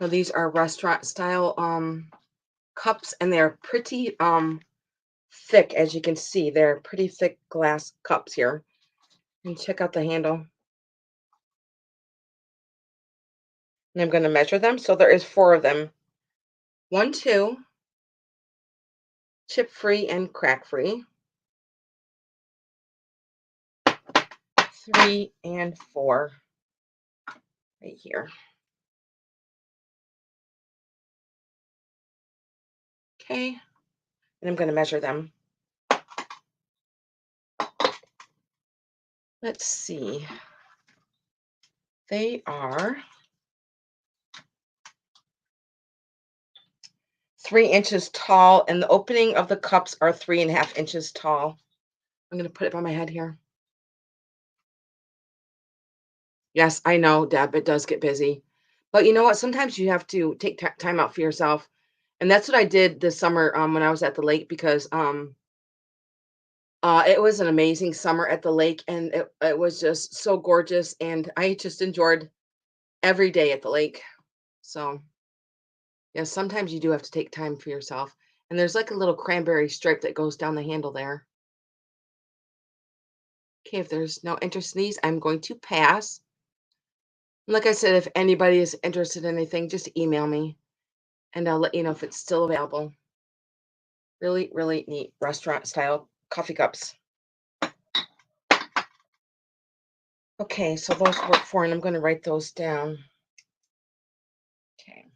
B: Now these are restaurant style cups, and they're pretty thick, as you can see. They're pretty thick glass cups here. And check out the handle. And I'm going to measure them. So there is 4 of them. 1, 2, chip free and crack free. 3 and 4 right here. Okay. And I'm going to measure them. Let's see. They are 3 inches tall, and the opening of the cups are 3.5 inches tall. I'm going to put it by my head here. Yes, I know, Deb, it does get busy. But you know what? Sometimes you have to take time out for yourself. And that's what I did this summer when I was at the lake, because it was an amazing summer at the lake, and it was just so gorgeous, and I just enjoyed every day at the lake. So, yeah, sometimes you do have to take time for yourself. And there's like a little cranberry stripe that goes down the handle there. Okay, if there's no interest in these, I'm going to pass. Like I said, if anybody is interested in anything, just email me and I'll let you know if it's still available. Really, really neat restaurant style coffee cups. Okay, so those work for, and I'm going to write those down. Okay.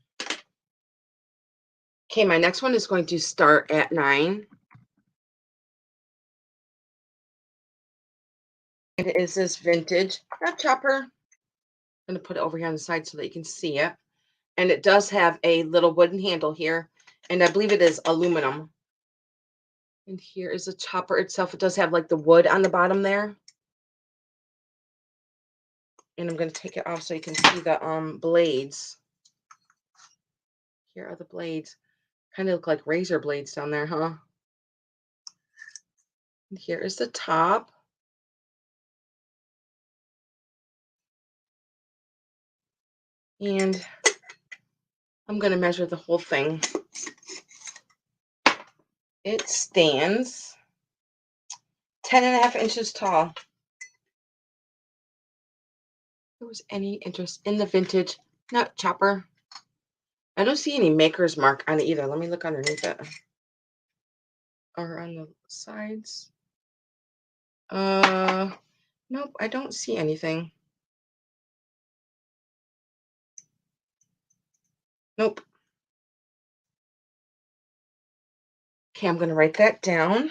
B: Okay, my next one is going to start at 9. It is this vintage nut chopper. I'm going to put it over here on the side so that you can see it. And it does have a little wooden handle here, and I believe it is aluminum. And here is the chopper itself. It does have like the wood on the bottom there. And I'm going to take it off so you can see the blades. Here are the blades. Kind of look like razor blades down there, huh? And here is the top. And I'm going to measure the whole thing. It stands 10.5 inches tall. If there was any interest in the vintage nut chopper. I don't see any maker's mark on it either. Let me look underneath it. Or on the sides. Nope, I don't see anything. Nope. Okay, I'm going to write that down.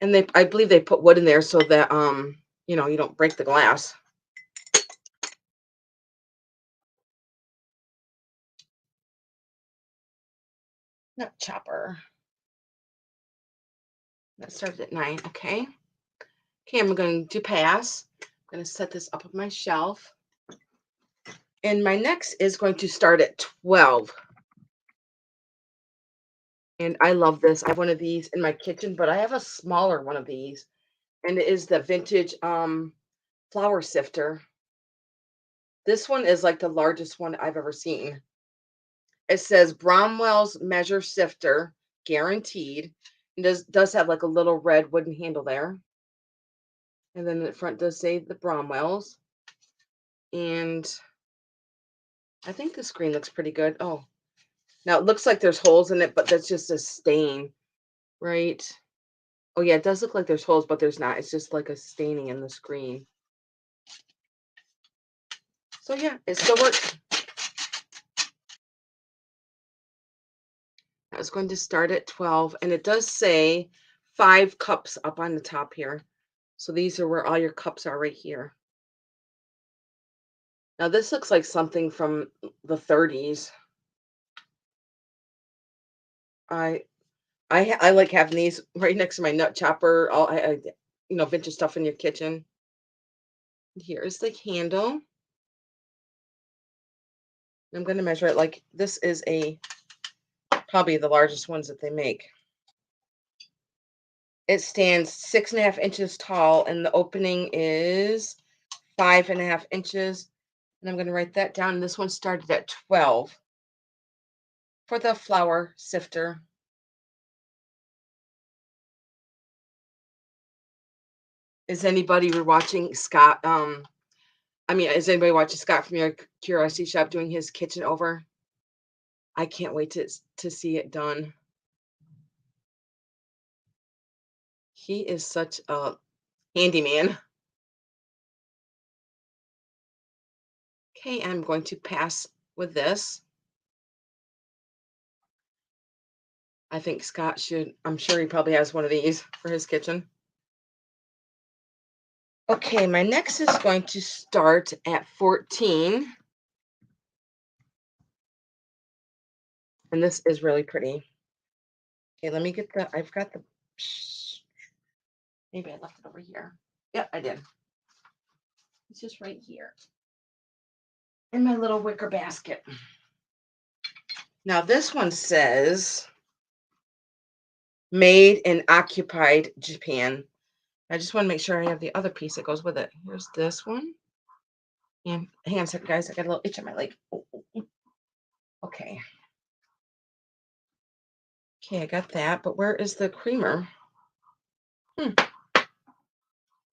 B: And I believe they put wood in there so that you know, you don't break the glass. Nut chopper. That started at 9. Okay. Okay, I'm going to pass. I'm going to set this up on my shelf. And my next is going to start at 12. And I love this. I have one of these in my kitchen, but I have a smaller one of these. And it is the vintage flour sifter. This one is like the largest one I've ever seen. It says Bromwell's Measure Sifter, guaranteed. It does have like a little red wooden handle there. And then the front does say the Bromwells. And I think the screen looks pretty good. Oh, now it looks like there's holes in it, but that's just a stain, right? Oh yeah, it does look like there's holes, but there's not. It's just like a staining in the screen. So yeah, it still works. I was going to start at 12, and it does say 5 cups up on the top here. So these are where all your cups are right here. Now this looks like something from the 30s. I like having these right next to my nut chopper. All you know, vintage stuff in your kitchen. Here's the handle. I'm going to measure it. Like this is probably the largest ones that they make. It stands 6.5 inches tall, and the opening is 5.5 inches. And I'm going to write that down. This one started at 12 for the flour sifter. Is anybody watching Scott? Is anybody watching Scott from your Curiosity Shop doing his kitchen over? I can't wait to see it done. He is such a handyman. Okay, I'm going to pass with this. I think Scott should, I'm sure he probably has one of these for his kitchen. Okay, my next is going to start at 14. And this is really pretty. Okay, let me get I've got the, maybe I left it over here. Yep, I did. It's just right here in my little wicker basket. Now this one says made in occupied Japan. I just want to make sure I have the other piece that goes with it. Here's this one. And hang on a second, guys. I got a little itch on my leg. Okay. Okay, I got that. But where is the creamer? Did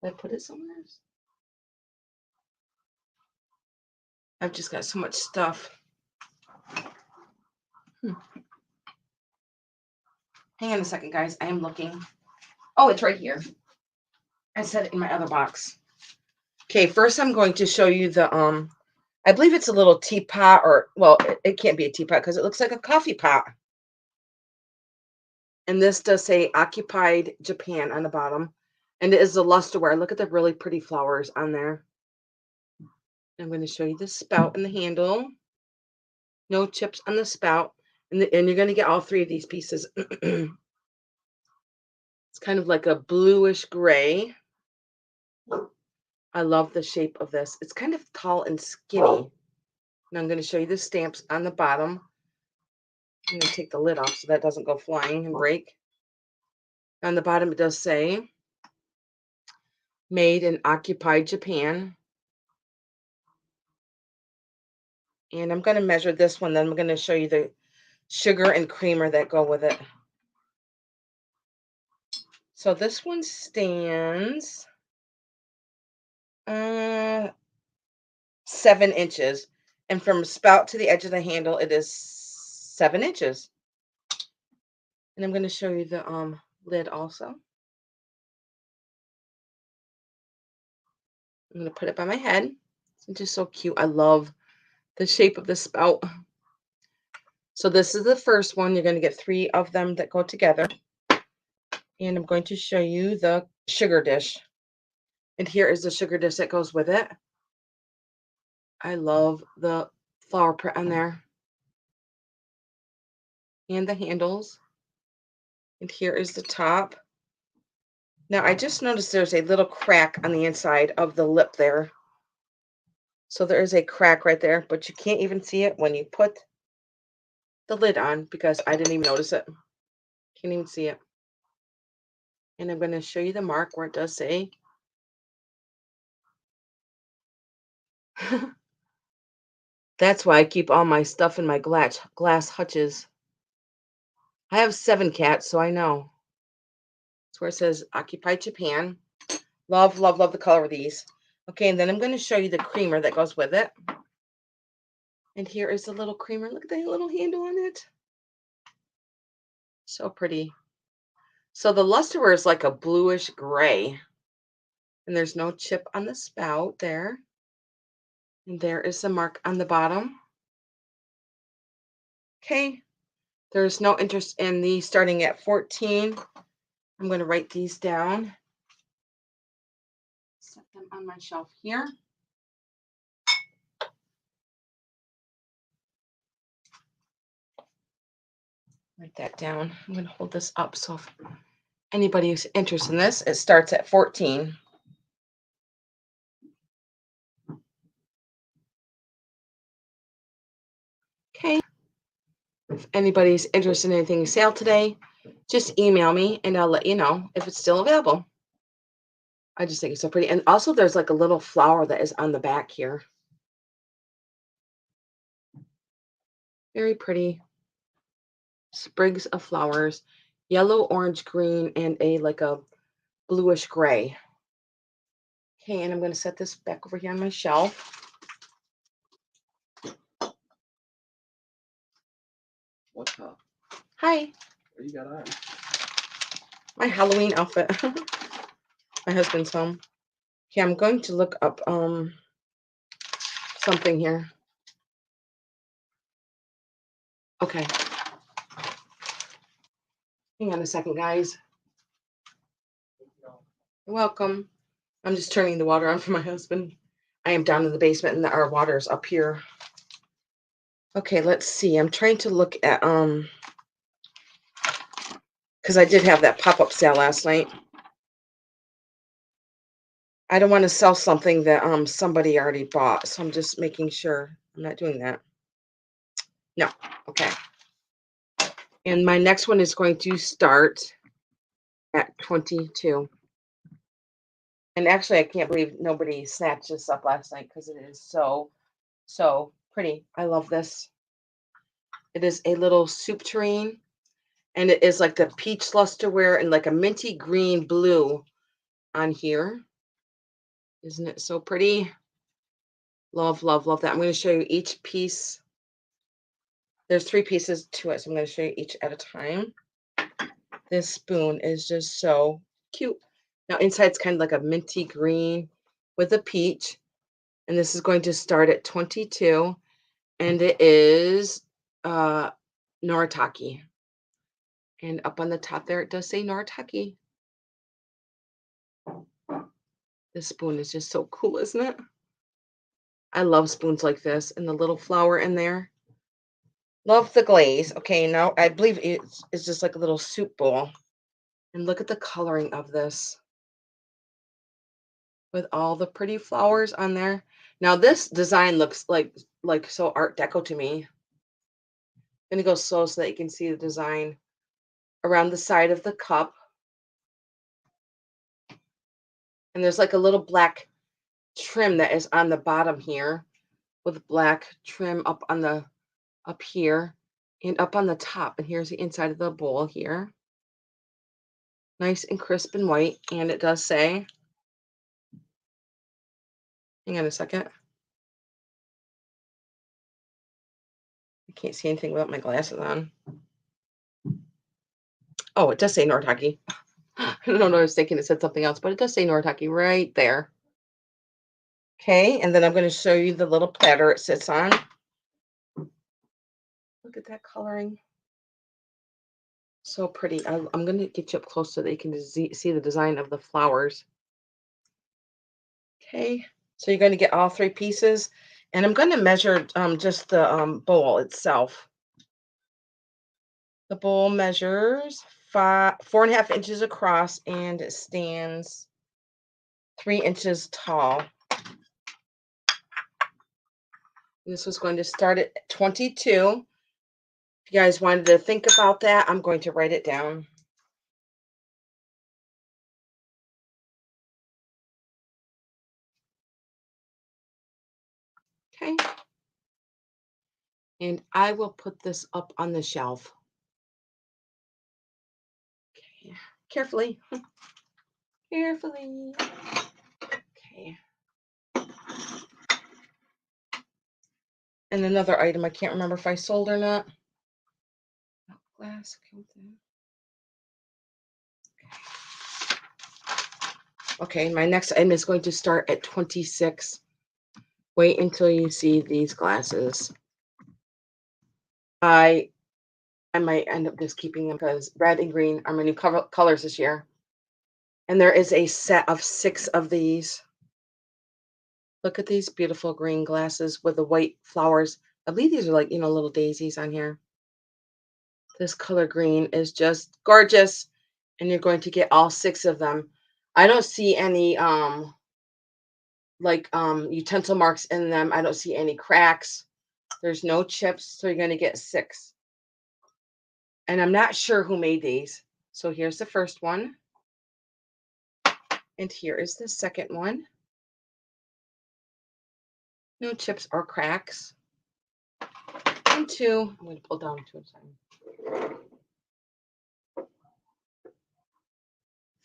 B: I put it somewhere else? I've just got so much stuff. Hang on a second, guys. I am looking. Oh, it's right here. I set it in my other box. Okay, first I'm going to show you the I believe it's a little teapot, or well, it can't be a teapot because it looks like a coffee pot. And this does say Occupied Japan on the bottom. And it is the lusterware. Look at the really pretty flowers on there. I'm going to show you the spout and the handle. No chips on the spout. And you're going to get all three of these pieces. It's kind of like a bluish gray. I love the shape of this. It's kind of tall and skinny. Now I'm going to show you the stamps on the bottom. I'm going to take the lid off so that doesn't go flying and break. On the bottom, it does say, made in Occupied Japan. And I'm going to measure this one. Then I'm going to show you the sugar and creamer that go with it. So this one stands 7 inches. And from spout to the edge of the handle, it is 7 inches. And I'm going to show you the lid also. I'm going to put it by my head. It's just so cute. I love the shape of the spout. So this is the first one. You're going to get 3 of them that go together. And I'm going to show you the sugar dish. And here is the sugar dish that goes with it. I love the flower print on there. And the handles. And here is the top. Now, I just noticed there's a little crack on the inside of the lip there. So there is a crack right there, but you can't even see it when you put the lid on because I didn't even notice it. Can't even see it. And I'm going to show you the mark where it does say. That's why I keep all my stuff in my glass hutches. I have 7 cats, so I know. That's where it says Occupied Japan. Love, love, love the color of these. Okay, and then I'm going to show you the creamer that goes with it. And here is the little creamer. Look at that little handle on it. So pretty. So the lusterware is like a bluish gray. And there's no chip on the spout there. And there is the mark on the bottom. Okay. There's no interest in these starting at 14. I'm going to write these down. Set them on my shelf here. Write that down. I'm going to hold this up so if anybody who's interested in this, it starts at 14. Okay. If anybody's interested in anything sale today, just email me and I'll let you know if it's still available. I just think it's so pretty. And also there's like a little flower that is on the back here. Very pretty. Sprigs of flowers, yellow, orange, green, and like a bluish gray. Okay, and I'm going to set this back over here on my shelf.
C: What's up?
B: Hi.
C: What you got on?
B: My Halloween outfit. My husband's home. Okay, I'm going to look up something here. Okay. Hang on a second, guys. You're welcome. I'm just turning the water on for my husband. I am down in the basement and our water's up here. Okay, let's see. I'm trying to look at because I did have that pop-up sale last night. I don't want to sell something that somebody already bought, so I'm just making sure I'm not doing that. No. Okay. And my next one is going to start at 22. And actually, I can't believe nobody snatched this up last night because it is so, so pretty. I love this. It is a little soup tureen, and it is like the peach lusterware and like a minty green blue on here. Isn't it so pretty? Love, love, love that. I'm going to show you each piece. There's 3 pieces to it, so I'm going to show you each at a time. This spoon is just so cute. Now inside it's kind of like a minty green with a peach. And this is going to start at 22. And it is Noritake. And up on the top there, it does say Noritake. This spoon is just so cool, isn't it? I love spoons like this and the little flower in there. Love the glaze. Okay, now I believe it's just like a little soup bowl. And look at the coloring of this with all the pretty flowers on there. Now this design looks like so Art Deco to me. I'm gonna go slow so that you can see the design around the side of the cup. And there's like a little black trim that is on the bottom here with black trim up here and up on the top. And here's the inside of the bowl here. Nice and crisp and white. And it does say, hang on a second. I can't see anything without my glasses on. Oh, it does say Noritake. I don't know, I was thinking it said something else, but it does say Noritake right there. Okay, and then I'm going to show you the little platter it sits on. Look at that coloring. So pretty. I'm going to get you up close so that you can see the design of the flowers. Okay, so you're going to get all 3 pieces. And I'm going to measure just the bowl itself. The bowl measures 4.5 inches across and it stands 3 inches tall. This was going to start at 22. If you guys wanted to think about that, I'm going to write it down. Okay. And I will put this up on the shelf. Okay. Carefully. Carefully. Okay. And another item, I can't remember if I sold or not. Glass. Okay, my next item is going to start at 26. Wait until you see these glasses. I might end up just keeping them because red and green are my new colors this year. And there is a set of 6 of these. Look at these beautiful green glasses with the white flowers. I believe these are like, little daisies on here. This color green is just gorgeous. And you're going to get all 6 of them. I don't see any utensil marks in them. I don't see any cracks. There's no chips, so you're going to get 6. And I'm not sure who made these. So here's the first one. And here is the second one. No chips or cracks. And 2, I'm going to pull down 2 at a time.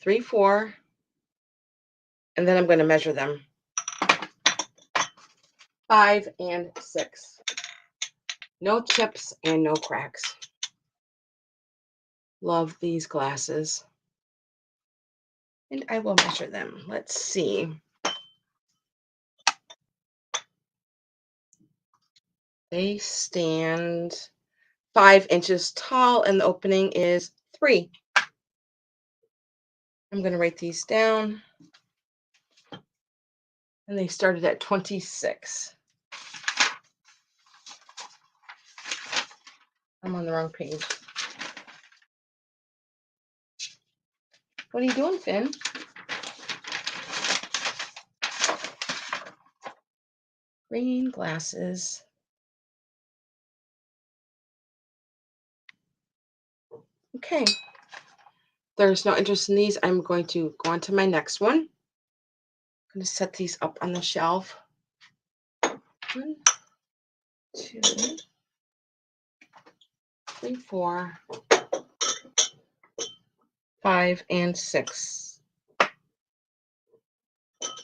B: 3, 4. And then I'm going to measure them. 5 and 6. No chips and no cracks. Love these glasses. And I will measure them. Let's see. They stand 5 inches tall and the opening is 3. I'm going to write these down. And they started at 26. I'm on the wrong page. What are you doing, Finn? Green glasses. Okay. There's no interest in these. I'm going to go on to my next one. going to set these up on the shelf. 1, 2, 3, 4, 5, and 6.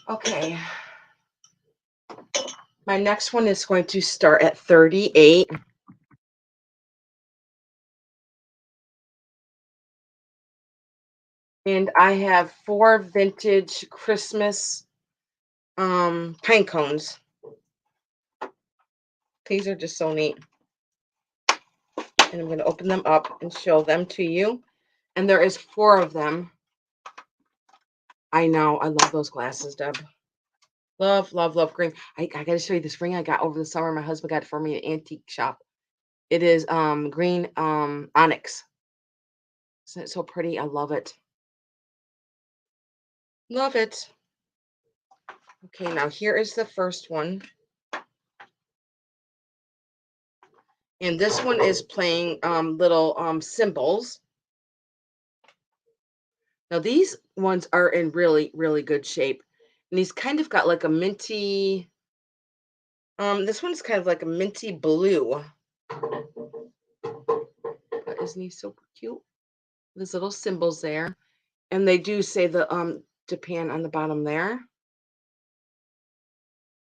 B: Okay. My next one is going to start at 38. And I have 4 vintage Christmas pine cones. These are just so neat. And I'm going to open them up and show them to you. And there is 4 of them. I know. I love those glasses, Deb. Love, love, love green. I got to show you this ring I got over the summer. My husband got it for me at an antique shop. It is green onyx. Isn't it so pretty? I love it. Love it. Okay, now here is the first one. And this one is playing little symbols. Now these ones are in really, really good shape. And he's kind of got like a minty, this one's kind of like a minty blue. But isn't he so cute? There's little symbols there. And they do say the Japan on the bottom there.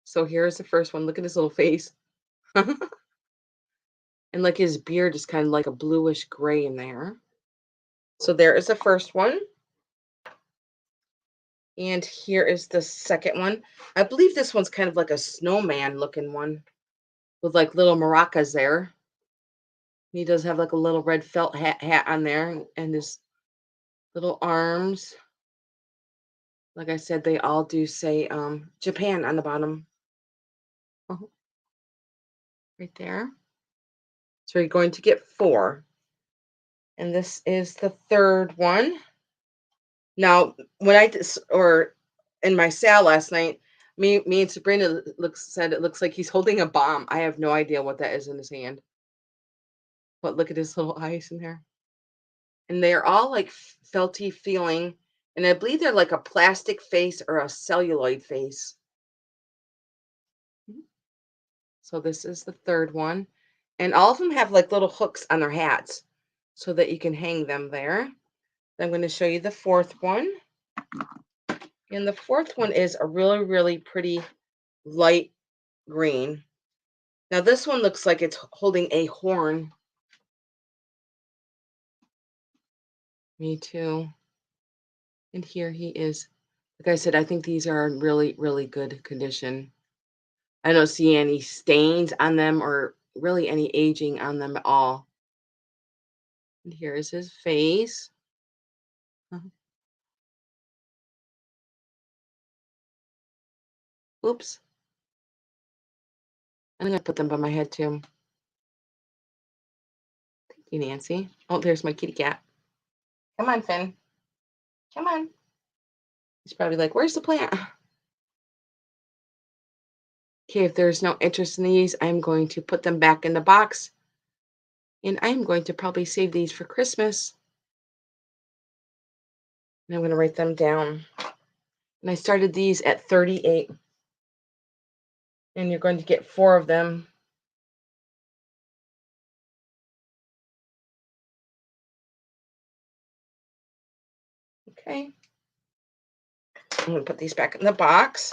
B: So here's the first one. Look at his little face. And like his beard is kind of like a bluish gray in there. So there is the first one. And here is the second one. I believe this one's kind of like a snowman looking one with like little maracas there. He does have like a little red felt hat on there and his little arms. Like I said, they all do say Japan on the bottom. Oh, right there. So you're going to get 4. And this is the third one. Now, when I did, or in my sale last night, me and Sabrina said it looks like he's holding a bomb. I have no idea what that is in his hand. But look at his little eyes in there. And they are all like felty feeling. And I believe they're like a plastic face or a celluloid face. So this is the third one. And all of them have like little hooks on their hats so that you can hang them there. I'm going to show you the fourth one. And the fourth one is a really, really pretty light green. Now this one looks like it's holding a horn. Me too. And here he is. Like I said, I think these are in really, really good condition. I don't see any stains on them or really any aging on them at all. And here is his face. Oops. I'm going to put them by my head too. Thank you, Nancy. Oh, there's my kitty cat. Come on, Finn. Come on. He's probably like, where's the plant? Okay, if there's no interest in these, I'm going to put them back in the box. And I'm going to probably save these for Christmas. And I'm going to write them down. And I started these at 38. And you're going to get 4 of them. Okay. I'm going to put these back in the box.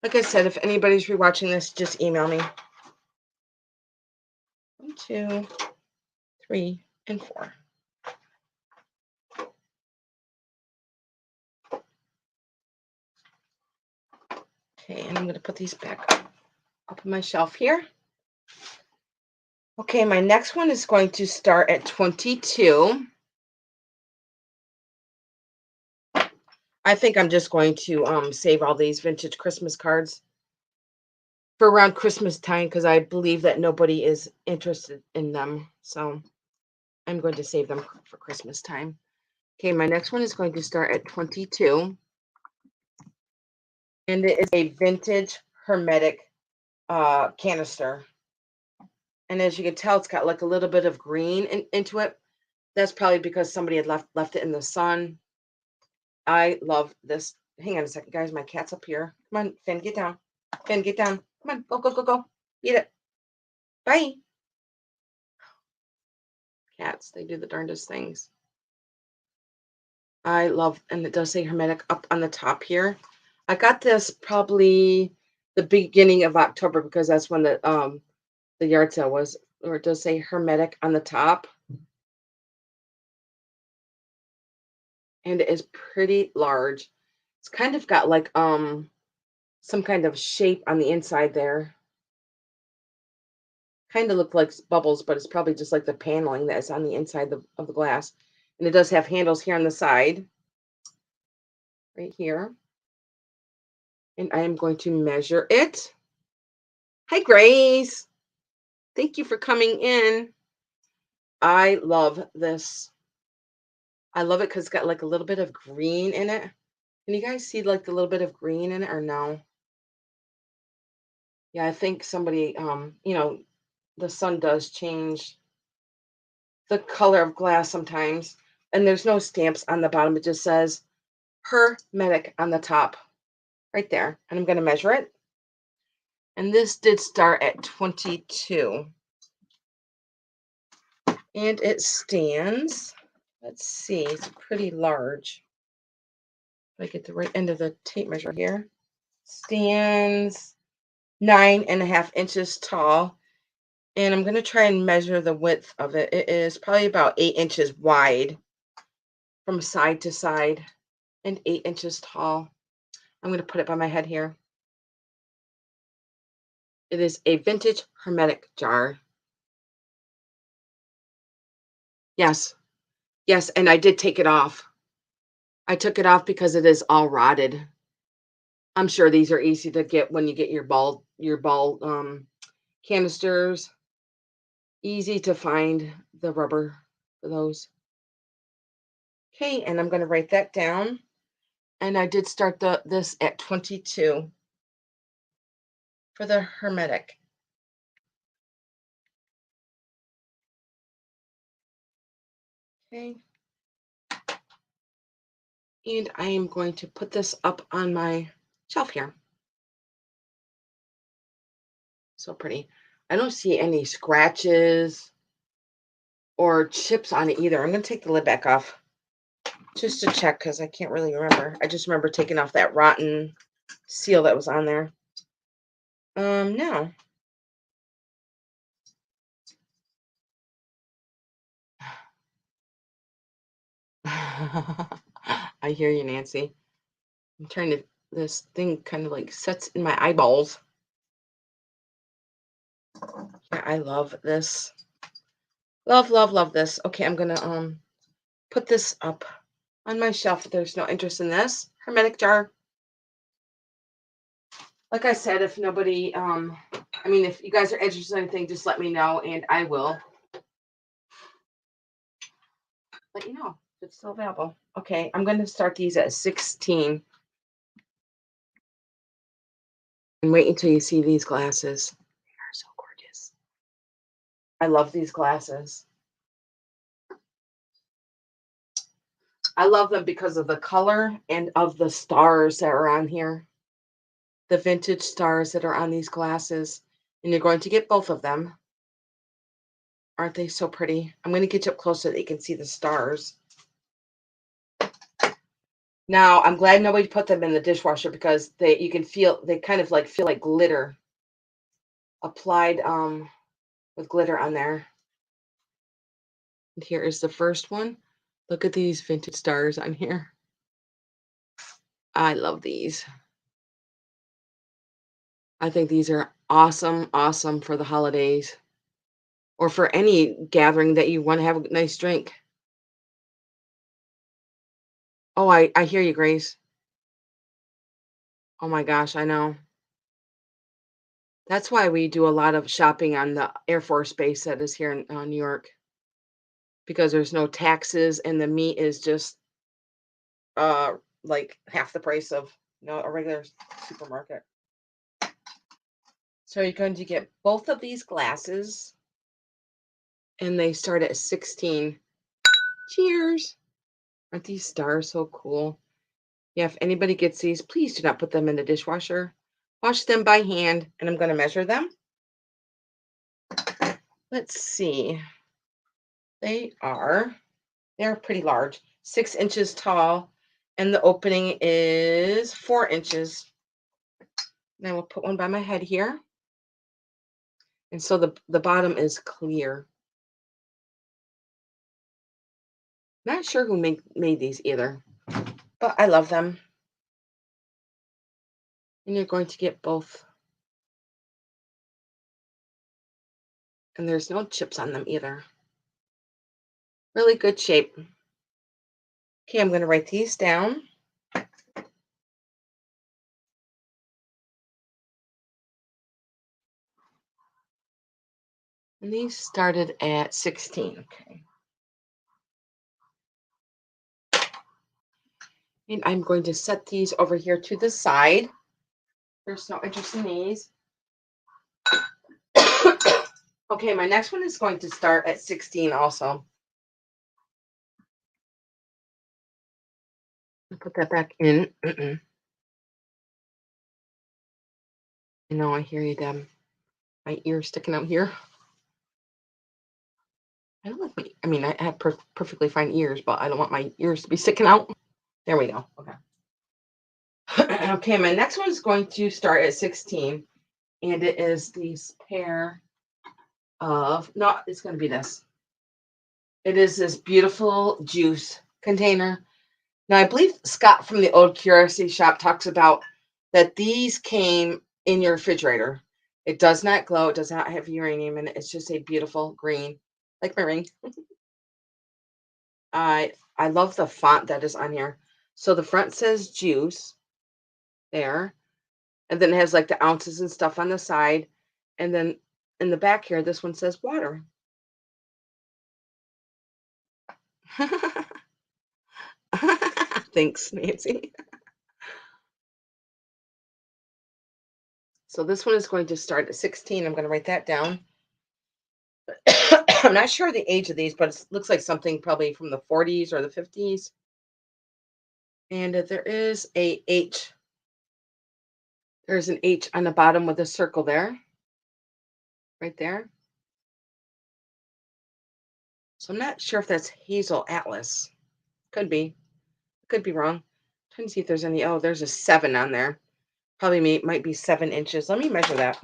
B: Like I said, if anybody's rewatching this, just email me. 1, 2, 3, and 4. Okay, and I'm going to put these back up on my shelf here. Okay, my next one is going to start at 22. I think I'm just going to save all these vintage Christmas cards for around Christmas time because I believe that nobody is interested in them. So I'm going to save them for Christmas time. Okay, my next one is going to start at 22. And it is a vintage hermetic canister. And as you can tell, it's got like a little bit of green into it. That's probably because somebody had left it in the sun. I love this hang on a second, guys. My cat's up here. Come on, Finn, get down. Finn, get down. Come on, go, go, go, go. Eat it. Bye. Cats, they do the darndest things. I love, and it does say Hermetic up on the top here. I got this probably the beginning of October because that's when the yard sale was, or it does say Hermetic on the top. And it is pretty large. It's kind of got like some kind of shape on the inside there. Kind of look like bubbles, but it's probably just like the paneling that is on the inside of the glass. And it does have handles here on the side, right here. And I am going to measure it. Hi, Grace. Thank you for coming in. I love this. I love it because it's got like a little bit of green in it. Can you guys see like the little bit of green in it or no? Yeah, I think somebody, you know, the sun does change the color of glass sometimes. And there's no stamps on the bottom. It just says Hermetic on the top right there. And I'm going to measure it. And this did start at 22. And it stands, let's see, it's pretty large. If I get the right end of the tape measure here. Stands 9.5 inches tall. And I'm going to try and measure the width of it. It is probably about 8 inches wide from side to side and 8 inches tall. I'm going to put it by my head here. It is a vintage Hermetic jar. Yes. Yes, and I did take it off. I took it off because it is all rotted. I'm sure these are easy to get when you get your ball canisters. Easy to find the rubber for those. Okay, and I'm going to write that down. And I did start this at 22 for the Hermetic. Okay. And I am going to put this up on my shelf here. So pretty. I don't see any scratches or chips on it either. I'm going to take the lid back off just to check because I can't really remember. I just remember taking off that rotten seal that was on there. No. I hear you, Nancy. I'm trying to, this thing kind of like sets in my eyeballs. Yeah, I love this. Love, love, love this. Okay, I'm gonna put this up on my shelf if there's no interest in this. Hermetic jar. Like I said, if nobody, I mean, if you guys are interested in anything, just let me know and I will let you know if it's still available. Okay, I'm going to start these at 16. And wait until you see these glasses. They are so gorgeous. I love these glasses. I love them because of the color and of the stars that are on here. The vintage stars that are on these glasses. And you're going to get both of them. Aren't they so pretty? I'm going to get you up close so that you can see the stars. Now, I'm glad nobody put them in the dishwasher because you can feel, they kind of like feel like glitter applied with glitter on there. And here is the first one. Look at these vintage stars on here. I love these. I think these are awesome, awesome for the holidays or for any gathering that you want to have a nice drink. Oh, I hear you, Grace. Oh my gosh, I know. That's why we do a lot of shopping on the Air Force Base that is here in New York. Because there's no taxes and the meat is just like half the price of a regular supermarket. So you're going to get both of these glasses and they start at 16. Cheers. Aren't these stars so cool? Yeah, if anybody gets these, please do not put them in the dishwasher. Wash them by hand, and I'm going to measure them. Let's see. They're pretty large, 6 inches tall, and the opening is 4 inches. And I will put one by my head here. And so the bottom is clear. Not sure who made these either, but I love them. And you're going to get both. And there's no chips on them either. Really good shape. Okay, I'm going to write these down. And these started at 16. Okay. And I'm going to set these over here to the side. There's no interest in these. Okay, my next one is going to start at 16 also. I'll put that back in. I know, I hear you, Deb. My ear's sticking out here. I don't like I mean, I have perfectly fine ears, but I don't want my ears to be sticking out. There we go. Okay. Okay, my next one is going to start at 16, and it is this pair of, no, it's going to be this. It is this beautiful juice container. Now, I believe Scott from the Old Curiosity Shop talks about that these came in your refrigerator. It does not glow. It does not have uranium in it. It's just a beautiful green, like my ring. I love the font that is on here. So the front says juice there, and then it has like the ounces and stuff on the side, and then in the back here, this one says water. Thanks, Nancy. So this one is going to start at 16. I'm going to write that down. I'm not sure the age of these, but it looks like something probably from the 40s or the 50s. And there is a H. There's an H on the bottom with a circle there. Right there. So I'm not sure if that's Hazel Atlas. Could be. Could be wrong. I'm trying to see if there's any. Oh, there's a 7 on there. Probably might be 7 inches. Let me measure that.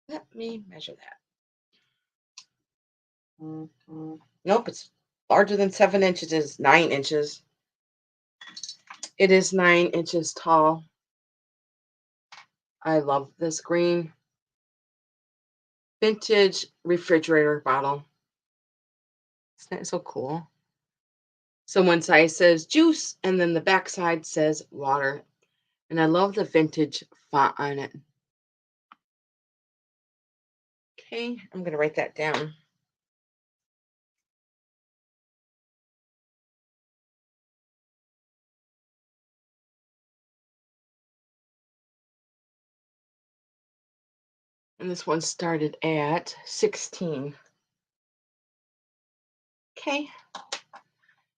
B: Let me measure that. Nope, it's larger than 7 inches. It's 9 inches. It is 9 inches tall. I love this green vintage refrigerator bottle. Isn't that so cool? So one side says juice, and then the back side says water. And I love the vintage font on it. Okay, I'm going to write that down. And this one started at 16. Okay.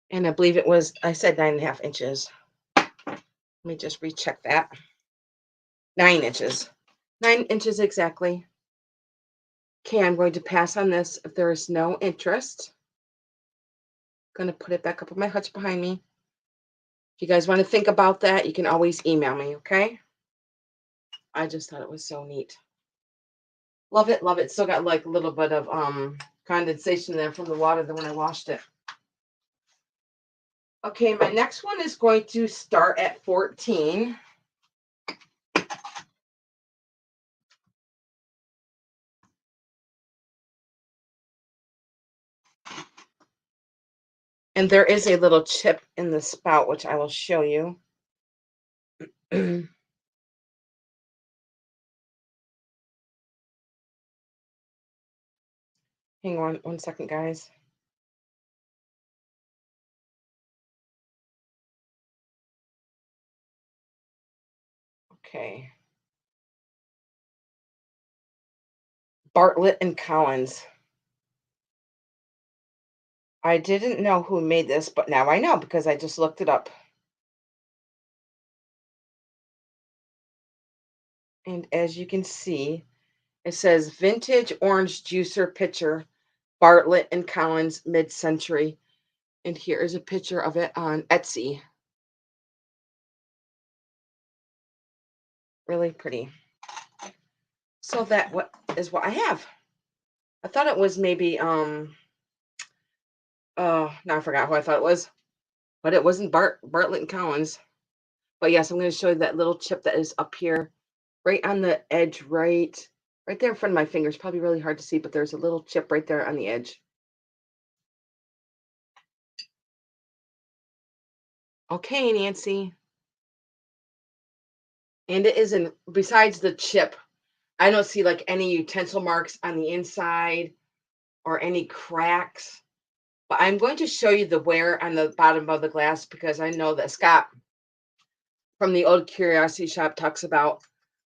B: And I believe it was, I said 9.5 inches. Let me just recheck that. 9 inches. 9 inches exactly. Okay, I'm going to pass on this if there is no interest. I'm going to put it back up on my hutch behind me. If you guys want to think about that, you can always email me, okay? I just thought it was so neat. Love it, love it. Still got like a little bit of condensation there from the water when I washed it. Okay, my next one is going to start at 14. And there is a little chip in the spout, which I will show you. Hang on one second, guys. Okay. Bartlett and Collins. I didn't know who made this, but now I know because I just looked it up. And as you can see, it says vintage orange juicer pitcher, Bartlett and Collins mid-century. And here is a picture of it on Etsy. Really pretty. So that is what I have. I thought it was maybe oh, now I forgot who I thought it was. But it wasn't Bartlett and Collins. But yes, I'm going to show you that little chip that is up here, right on the edge, right there in front of my fingers. Probably really hard to see, but there's a little chip right there on the edge. Okay, Nancy. And it isn't, besides the chip, I don't see like any utensil marks on the inside or any cracks. But I'm going to show you the wear on the bottom of the glass because I know that Scott from the Old Curiosity Shop talks about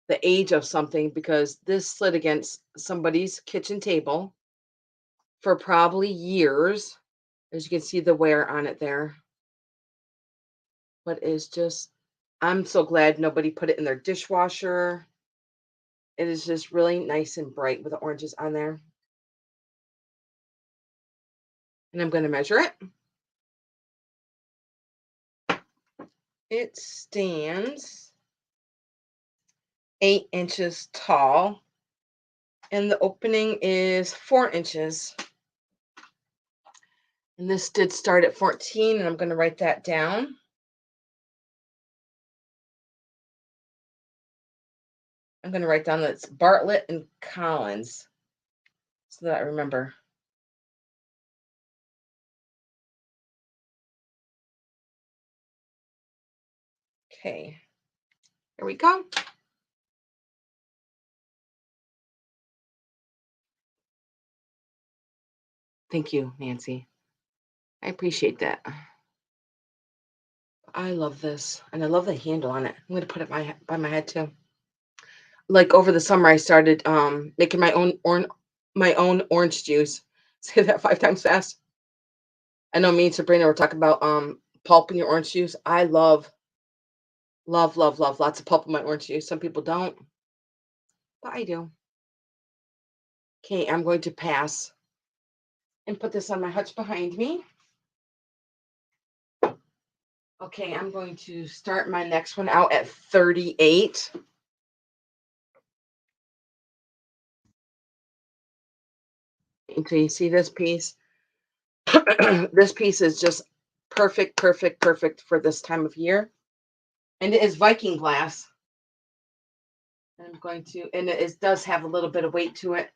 B: the age of something, because this slid against somebody's kitchen table for probably years. As you can see the wear on it there. But it's just, I'm so glad nobody put it in their dishwasher. It is just really nice and bright with the oranges on there. And I'm going to measure it. It stands 8 inches tall. And the opening is 4 inches. And this did start at 14, and I'm going to write that down. I'm going to write down that it's Bartlett and Collins so that I remember. Okay, here we go. Thank you, Nancy. I appreciate that. I love this, and I love the handle on it. I'm going to put it by my head too. Like over the summer, I started making my own orange juice. Say that 5 times fast. I know me and Sabrina were talking about pulp in your orange juice. I love lots of pulp in my orange juice. Some people don't, but I do. Okay, I'm going to pass and put this on my hutch behind me. Okay, I'm going to start my next one out at 38. Okay, you see this piece? This piece is just perfect for this time of year. And it is Viking glass. And I'm going to, and does have a little bit of weight to it.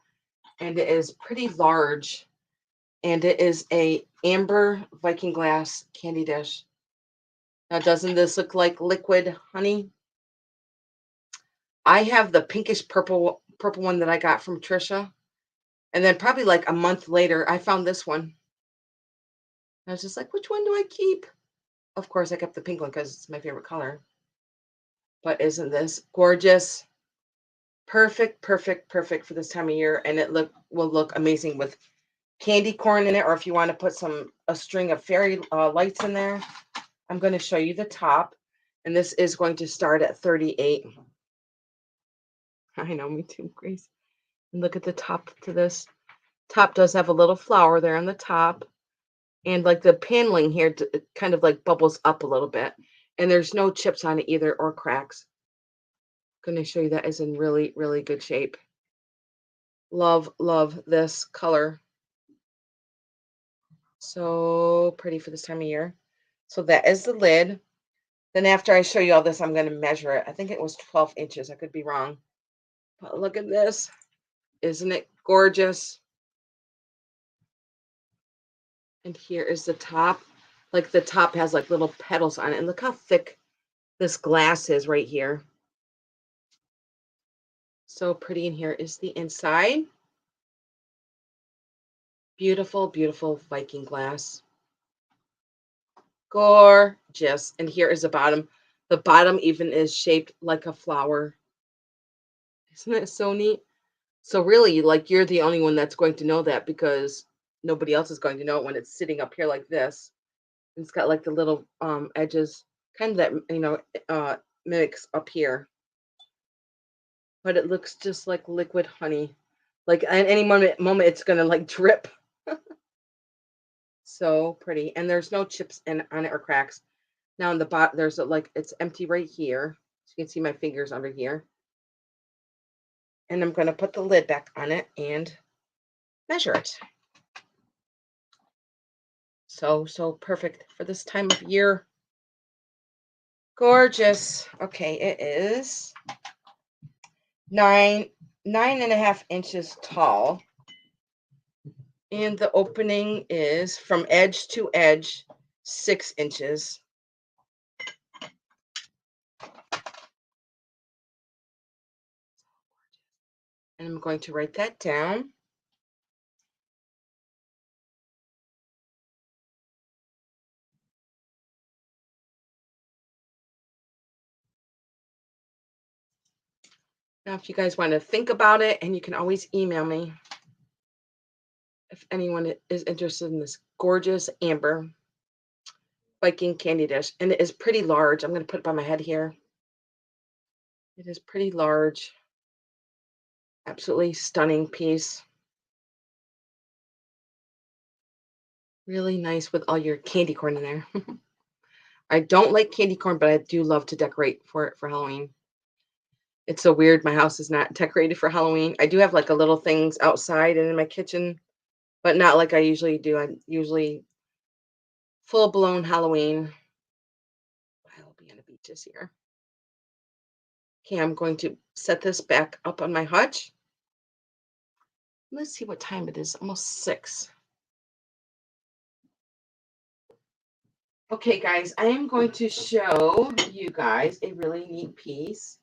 B: And it is pretty large. And it is a amber Viking glass candy dish. Now, doesn't this look like liquid honey? I have the pinkish purple one that I got from Trisha. And then probably like a month later, I found this one. I was just like, which one do I keep? Of course, I kept the pink one because it's my favorite color. But isn't this gorgeous? Perfect for this time of year. And it will look amazing with candy corn in it. Or if you want to put a string of fairy lights in there. I'm going to show you the top. And this is going to start at 38. I know, me too, Grace. And look at the top to this. Top does have a little flower there on the top. And like the paneling here, it kind of like bubbles up a little bit. And there's no chips on it either or cracks. I'm going to show you that is in really good shape. Love this color. So pretty for this time of year. So that is the lid. Then after I show you all this, I'm going to measure it. I think it was 12 inches. I could be wrong. But look at this. Isn't it gorgeous? And here is the top. Like the top has like little petals on it. And look how thick this glass is right here. So pretty. And here is the inside. Beautiful Viking glass. Gorgeous. And here is the bottom. The bottom even is shaped like a flower. Isn't it so neat? So really, like, you're the only one that's going to know that, because nobody else is going to know it when it's sitting up here like this. It's got like the little edges, kind of that, mimics up here. But it looks just like liquid honey. Like at any moment it's gonna like drip. So pretty. And there's no chips on it or cracks. Now on the bottom, there's it's empty right here. So you can see my fingers under here. And I'm going to put the lid back on it and measure it. So perfect for this time of year. Gorgeous. Okay, it is 9.5 inches tall. And the opening is from edge to edge, 6 inches. And I'm going to write that down. Now, if you guys want to think about it, and you can always email me if anyone is interested in this gorgeous amber Viking candy dish. And it is pretty large. I'm going to put it by my head here. It is pretty large. Absolutely stunning piece. Really nice with all your candy corn in there. I don't like candy corn, but I do love to decorate for it for Halloween. It's so weird. My house is not decorated for Halloween. I do have like a little things outside and in my kitchen, but not like I usually do. I'm usually full-blown Halloween. I will be on the beach this year. Okay, I'm going to set this back up on my hutch. Let's see what time it is. Almost 6. Okay, guys, I am going to show you guys a really neat piece.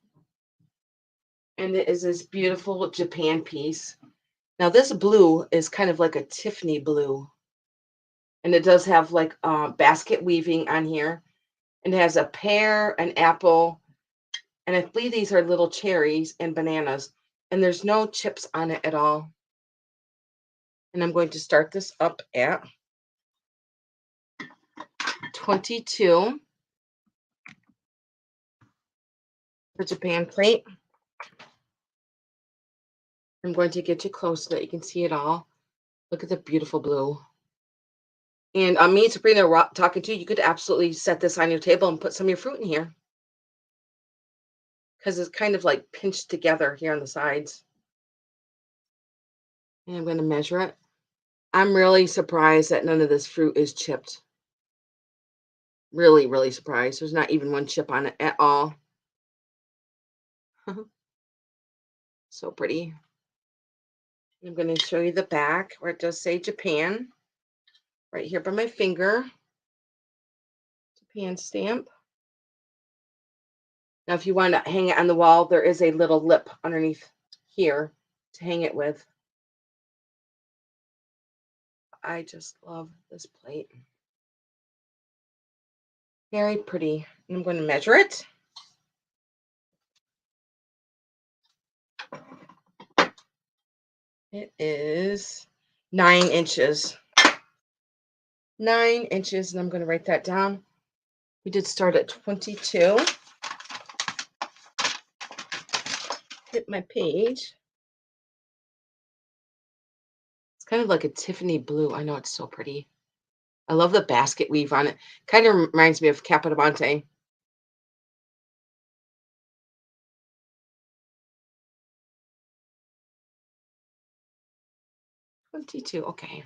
B: And it is this beautiful Japan piece. Now, this blue is kind of like a Tiffany blue. And it does have like basket weaving on here. And it has a pear, an apple, and I believe these are little cherries and bananas. And there's no chips on it at all. And I'm going to start this up at 22 for Japan plate. I'm going to get you close so that you can see it all. Look at the beautiful blue. And me and Sabrina were talking to you. You could absolutely set this on your table and put some of your fruit in here. Because it's kind of like pinched together here on the sides. And I'm going to measure it. I'm really surprised that none of this fruit is chipped. Really, really surprised. There's not even one chip on it at all. So pretty. I'm going to show you the back where it does say Japan. Right here by my finger. Japan stamp. Now, if you want to hang it on the wall, there is a little lip underneath here to hang it with. I just love this plate. Very pretty. And I'm going to measure it. It is 9 inches. 9 inches, and I'm going to write that down. We did start at 22. Hit my page. It's kind of like a Tiffany blue. I know, it's so pretty. I love the basket weave on it. Kind of reminds me of Capodimonte. Okay.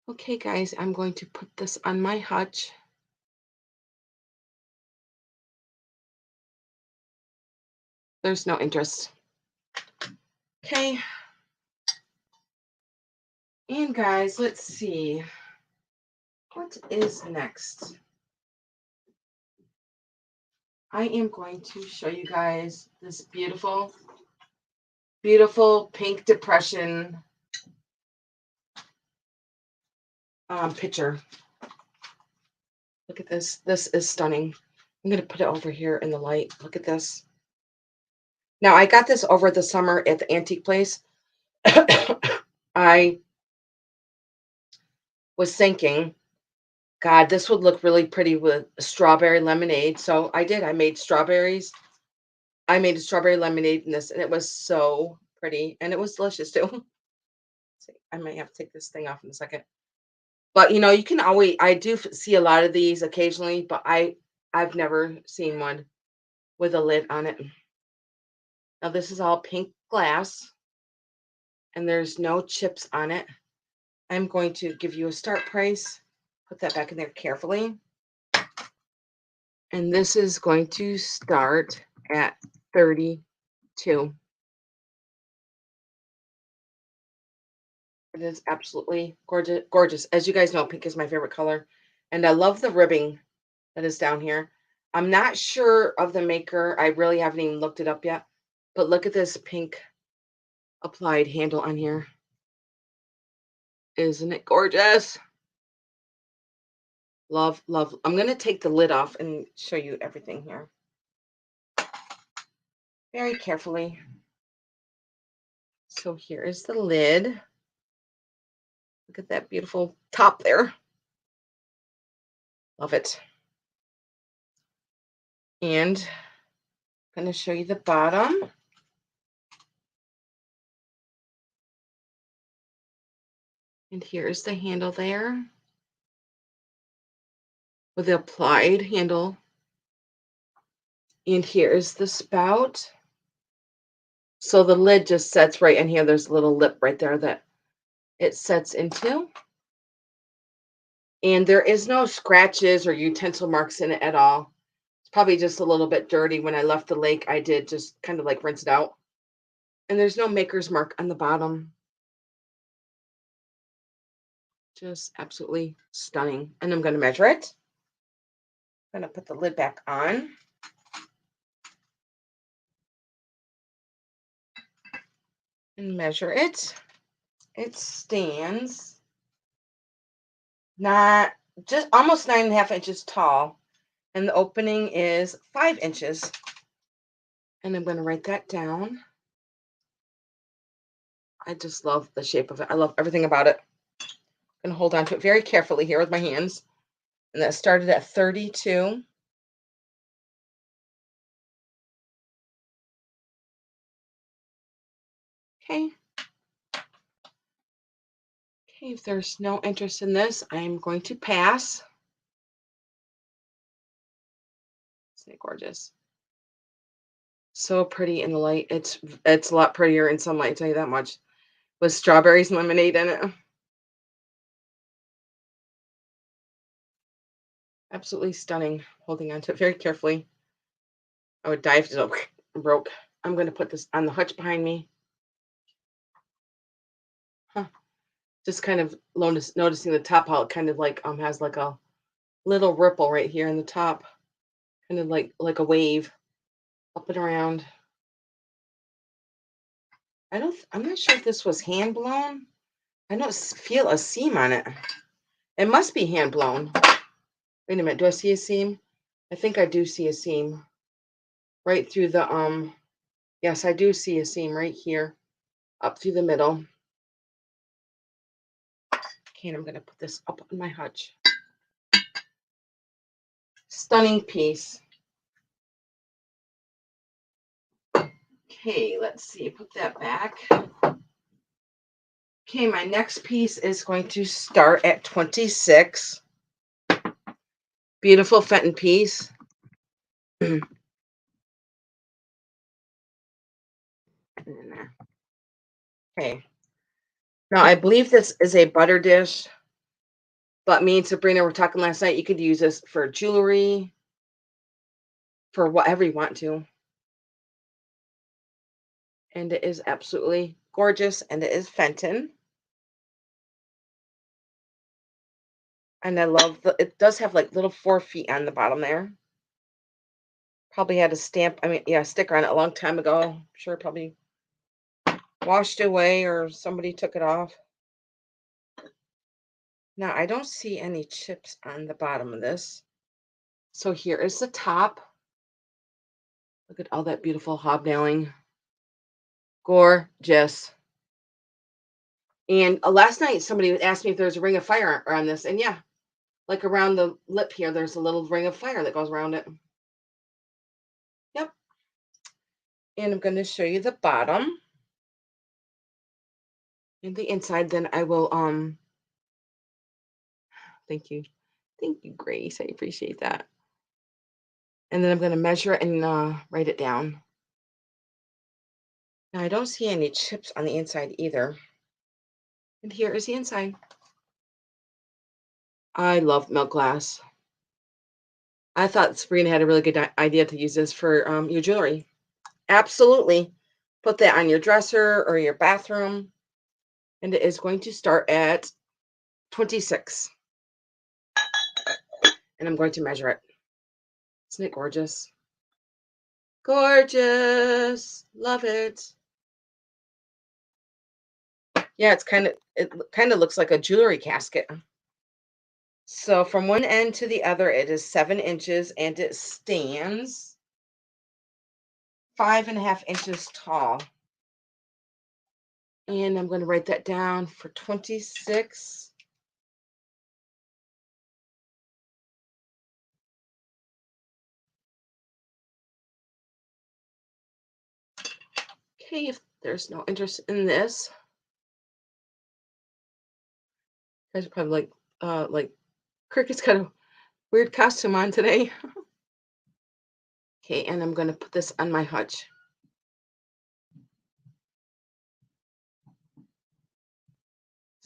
B: Okay, guys, I'm going to put this on my hutch. There's no interest. Okay. And guys, let's see. What is next? I am going to show you guys this beautiful, beautiful pink depression picture. Look at this. This is stunning. I'm going to put it over here in the light. Look at this. Now, I got this over the summer at the antique place. I was thinking, God, this would look really pretty with strawberry lemonade. So I did. I made strawberries. I made a strawberry lemonade in this, and it was so pretty, and it was delicious too. See, I might have to take this thing off in a second. But you can always. I do see a lot of these occasionally, but I've never seen one with a lid on it. Now this is all pink glass, and there's no chips on it. I'm going to give you a start price. Put that back in there carefully. And this is going to start at 32. It is absolutely gorgeous. Gorgeous. As you guys know, pink is my favorite color. And I love the ribbing that is down here. I'm not sure of the maker. I really haven't even looked it up yet. But look at this pink applied handle on here. Isn't it gorgeous? Love, love. I'm going to take the lid off and show you everything here. Very carefully. So here is the lid. Look at that beautiful top there. Love it. And I'm going to show you the bottom. And here's the handle there with the applied handle. And here's the spout. So the lid just sets right in here. There's a little lip right there that it sets into. And there is no scratches or utensil marks in it at all. It's probably just a little bit dirty. When I left the lake, I did just kind of like rinse it out. And there's no maker's mark on the bottom. Just absolutely stunning. And I'm going to measure it. I'm going to put the lid back on. And measure it. It stands not just almost 9.5 inches tall. And the opening is 5 inches. And I'm going to write that down. I just love the shape of it. I love everything about it. I'm going to hold on to it very carefully here with my hands. And that started at 32. Okay. Okay, if there's no interest in this, I'm going to pass. Isn't it gorgeous? So pretty in the light. It's a lot prettier in sunlight, I'll tell you that much. With strawberries and lemonade in it. Absolutely stunning. Holding on to it very carefully. I would die if it broke. I'm going to put this on the hutch behind me. Just kind of noticing the top, how it kind of like has like a little ripple right here in the top, kind of like a wave up and around. I'm not sure if this was hand blown. I don't feel a seam on it. It must be hand blown. Wait a minute, do I see a seam? I think I do see a seam right through the yes, I do see a seam right here up through the middle. Okay, and I'm going to put this up on my hutch. Stunning piece. Okay, let's see. Put that back. Okay, my next piece is going to start at 26. Beautiful Fenton piece. Okay. Now, I believe this is a butter dish, but me and Sabrina were talking last night. You could use this for jewelry, for whatever you want to. And it is absolutely gorgeous, and it is Fenton. And I love it does have like little 4 feet on the bottom there. Probably had a stamp, sticker on it a long time ago. I'm sure probably washed away or somebody took it off. Now, I don't see any chips on the bottom of this. So here is the top. Look at all that beautiful hobnailing. Gorgeous. And last night, somebody asked me if there's a ring of fire around this. And yeah, like around the lip here, there's a little ring of fire that goes around it. Yep. And I'm going to show you the bottom and the inside. Then I will, thank you. Thank you, Grace. I appreciate that. And then I'm going to measure it and write it down. Now, I don't see any chips on the inside either. And here is the inside. I love milk glass. I thought Sabrina had a really good idea to use this for your jewelry. Absolutely. Put that on your dresser or your bathroom. And it is going to start at 26. And I'm going to measure it. Isn't it gorgeous? Gorgeous. Love it. Yeah, it kind of looks like a jewelry casket. So from one end to the other, it is 7 inches and it stands 5.5 inches tall. And I'm going to write that down for 26. Okay, if there's no interest in this, you guys are probably like Cricket's got a weird costume on today. Okay, and I'm going to put this on my hutch.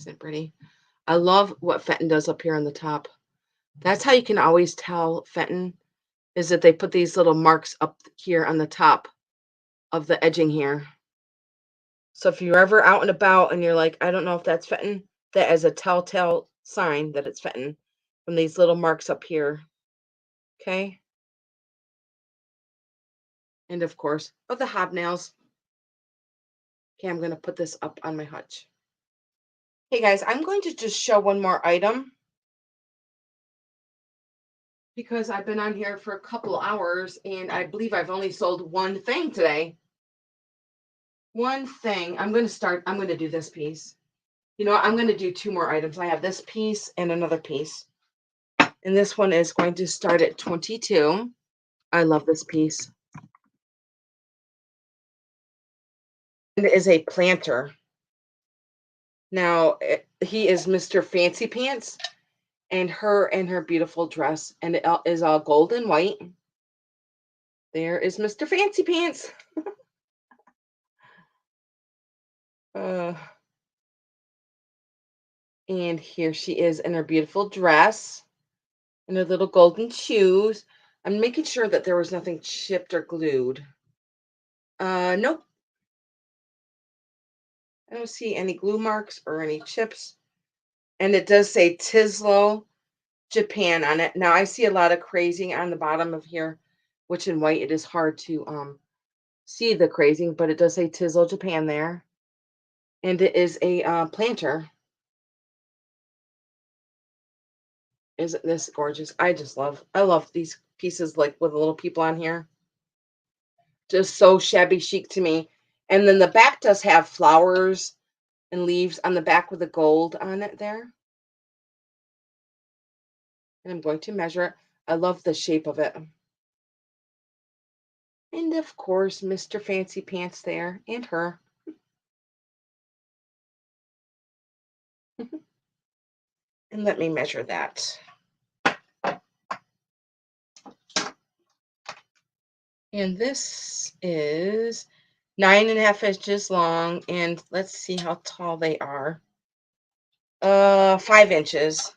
B: Isn't it pretty? I love what Fenton does up here on the top. That's how you can always tell Fenton, is that they put these little marks up here on the top of the edging here. So if you're ever out and about and you're like, I don't know if that's Fenton, that is a telltale sign that it's Fenton from these little marks up here. Okay. And of course, the hobnails. Okay, I'm going to put this up on my hutch. Hey guys, I'm going to just show one more item because I've been on here for a couple hours and I believe I've only sold one thing today. One thing. I'm going to do this piece. You know what? I'm going to do 2 more items. I have this piece and another piece. And this one is going to start at 22. I love this piece. And it is a planter. Now, he is Mr. Fancy Pants, and her in her beautiful dress, and it is all gold and white. There is Mr. Fancy Pants. And here she is in her beautiful dress and her little golden shoes. I'm making sure that there was nothing chipped or glued. Nope. I don't see any glue marks or any chips. And it does say Tislo, Japan on it. Now I see a lot of crazing on the bottom of here, which in white it is hard to see the crazing, but it does say Tislo, Japan there. And it is a planter. Isn't this gorgeous? I love these pieces like with the little people on here. Just so shabby chic to me. And then the back does have flowers and leaves on the back with the gold on it there. And I'm going to measure it. I love the shape of it. And of course, Mr. Fancy Pants there and her. And let me measure that. And this is 9.5 inches long. And let's see how tall they are. 5 inches.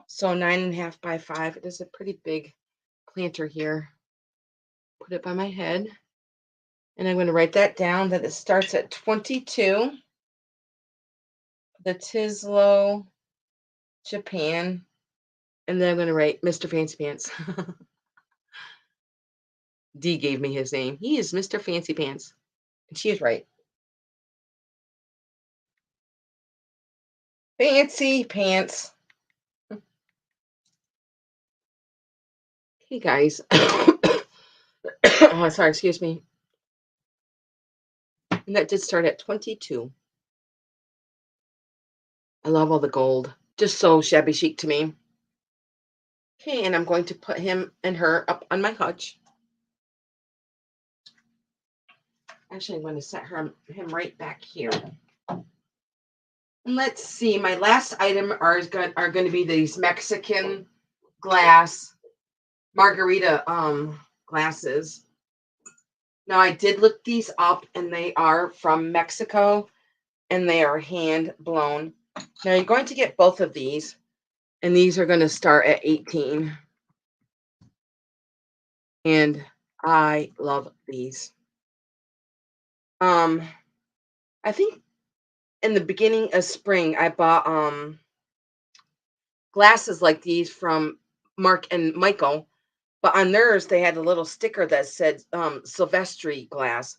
B: So 9.5 by 5. It is a pretty big planter here. Put it by my head. And I'm going to write that down that it starts at 22. The Tislo, Japan. And then I'm going to write Mr. Fancy Pants. Dee gave me his name. He is Mr. Fancy Pants. And she is right. Fancy Pants. Hey, guys. Oh, sorry, excuse me. And that did start at 22. I love all the gold. Just so shabby chic to me. Okay, and I'm going to put him and her up on my hutch. Actually, I'm going to set him right back here. And let's see. My last item are going to be these Mexican glass margarita glasses. Now, I did look these up, and they are from Mexico, and they are hand blown. Now, you're going to get both of these, and these are going to start at 18. And I love these. I think in the beginning of spring, I bought glasses like these from Mark and Michael, but on theirs they had a little sticker that said Silvestri glass,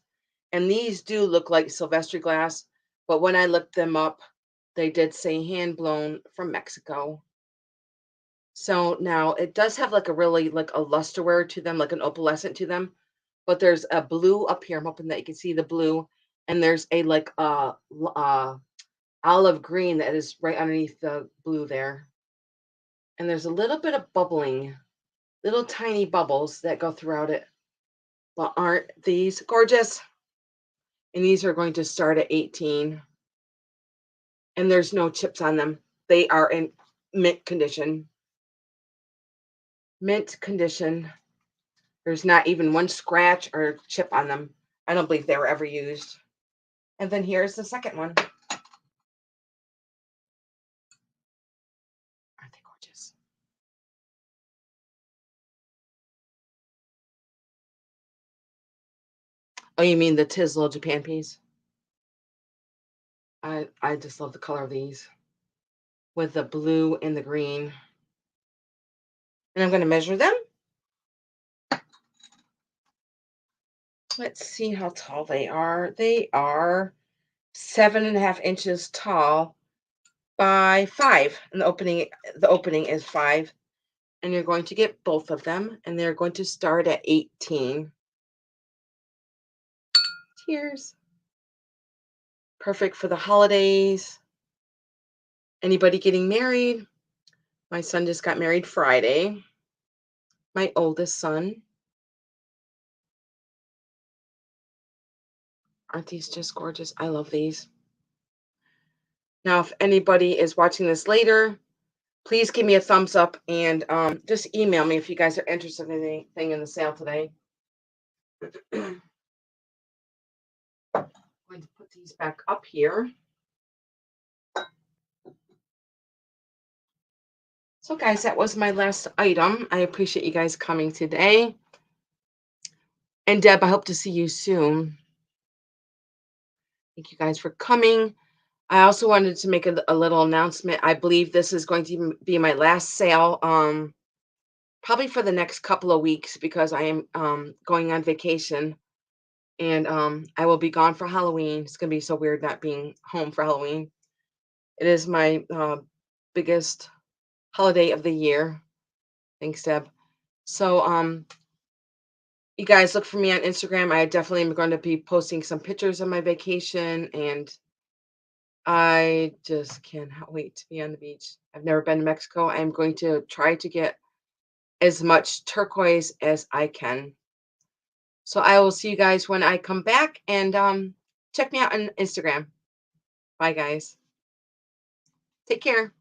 B: and these do look like Silvestri glass, but when I looked them up, they did say hand blown from Mexico. So now it does have like a really like a lusterware to them, like an opalescent to them, but there's a blue up here. I'm hoping that you can see the blue, and there's a like olive green that is right underneath the blue there. And there's a little bit of bubbling, little tiny bubbles that go throughout it. But aren't these gorgeous? And these are going to start at 18. And there's no chips on them. They are in mint condition. Mint condition. There's not even one scratch or chip on them. I don't believe they were ever used. And then here's the second one. Aren't they gorgeous? Oh, you mean the Tislo Japan piece? I just love the color of these with the blue and the green. And I'm going to measure them. Let's see how tall they are. They are 7.5 inches tall by 5. And the opening is 5. And you're going to get both of them, and they're going to start at 18. Cheers. Perfect for the holidays. Anybody getting married? My son just got married Friday. My oldest son. Aren't these just gorgeous? I love these. Now, if anybody is watching this later, please give me a thumbs up and just email me if you guys are interested in anything in the sale today. I'm going to put these back up here. So, guys, that was my last item. I appreciate you guys coming today. And Deb, I hope to see you soon. Thank you guys for coming. I also wanted to make a little announcement. I believe this is going to be my last sale, probably for the next couple of weeks, because I am going on vacation, and I will be gone for Halloween. It's going to be so weird not being home for Halloween. It is my biggest holiday of the year. Thanks, Deb. So you guys look for me on Instagram. I definitely am going to be posting some pictures of my vacation, and I just cannot wait to be on the beach. I've never been to Mexico. I'm going to try to get as much turquoise as I can. So I will see you guys when I come back, and check me out on Instagram. Bye, guys. Take care.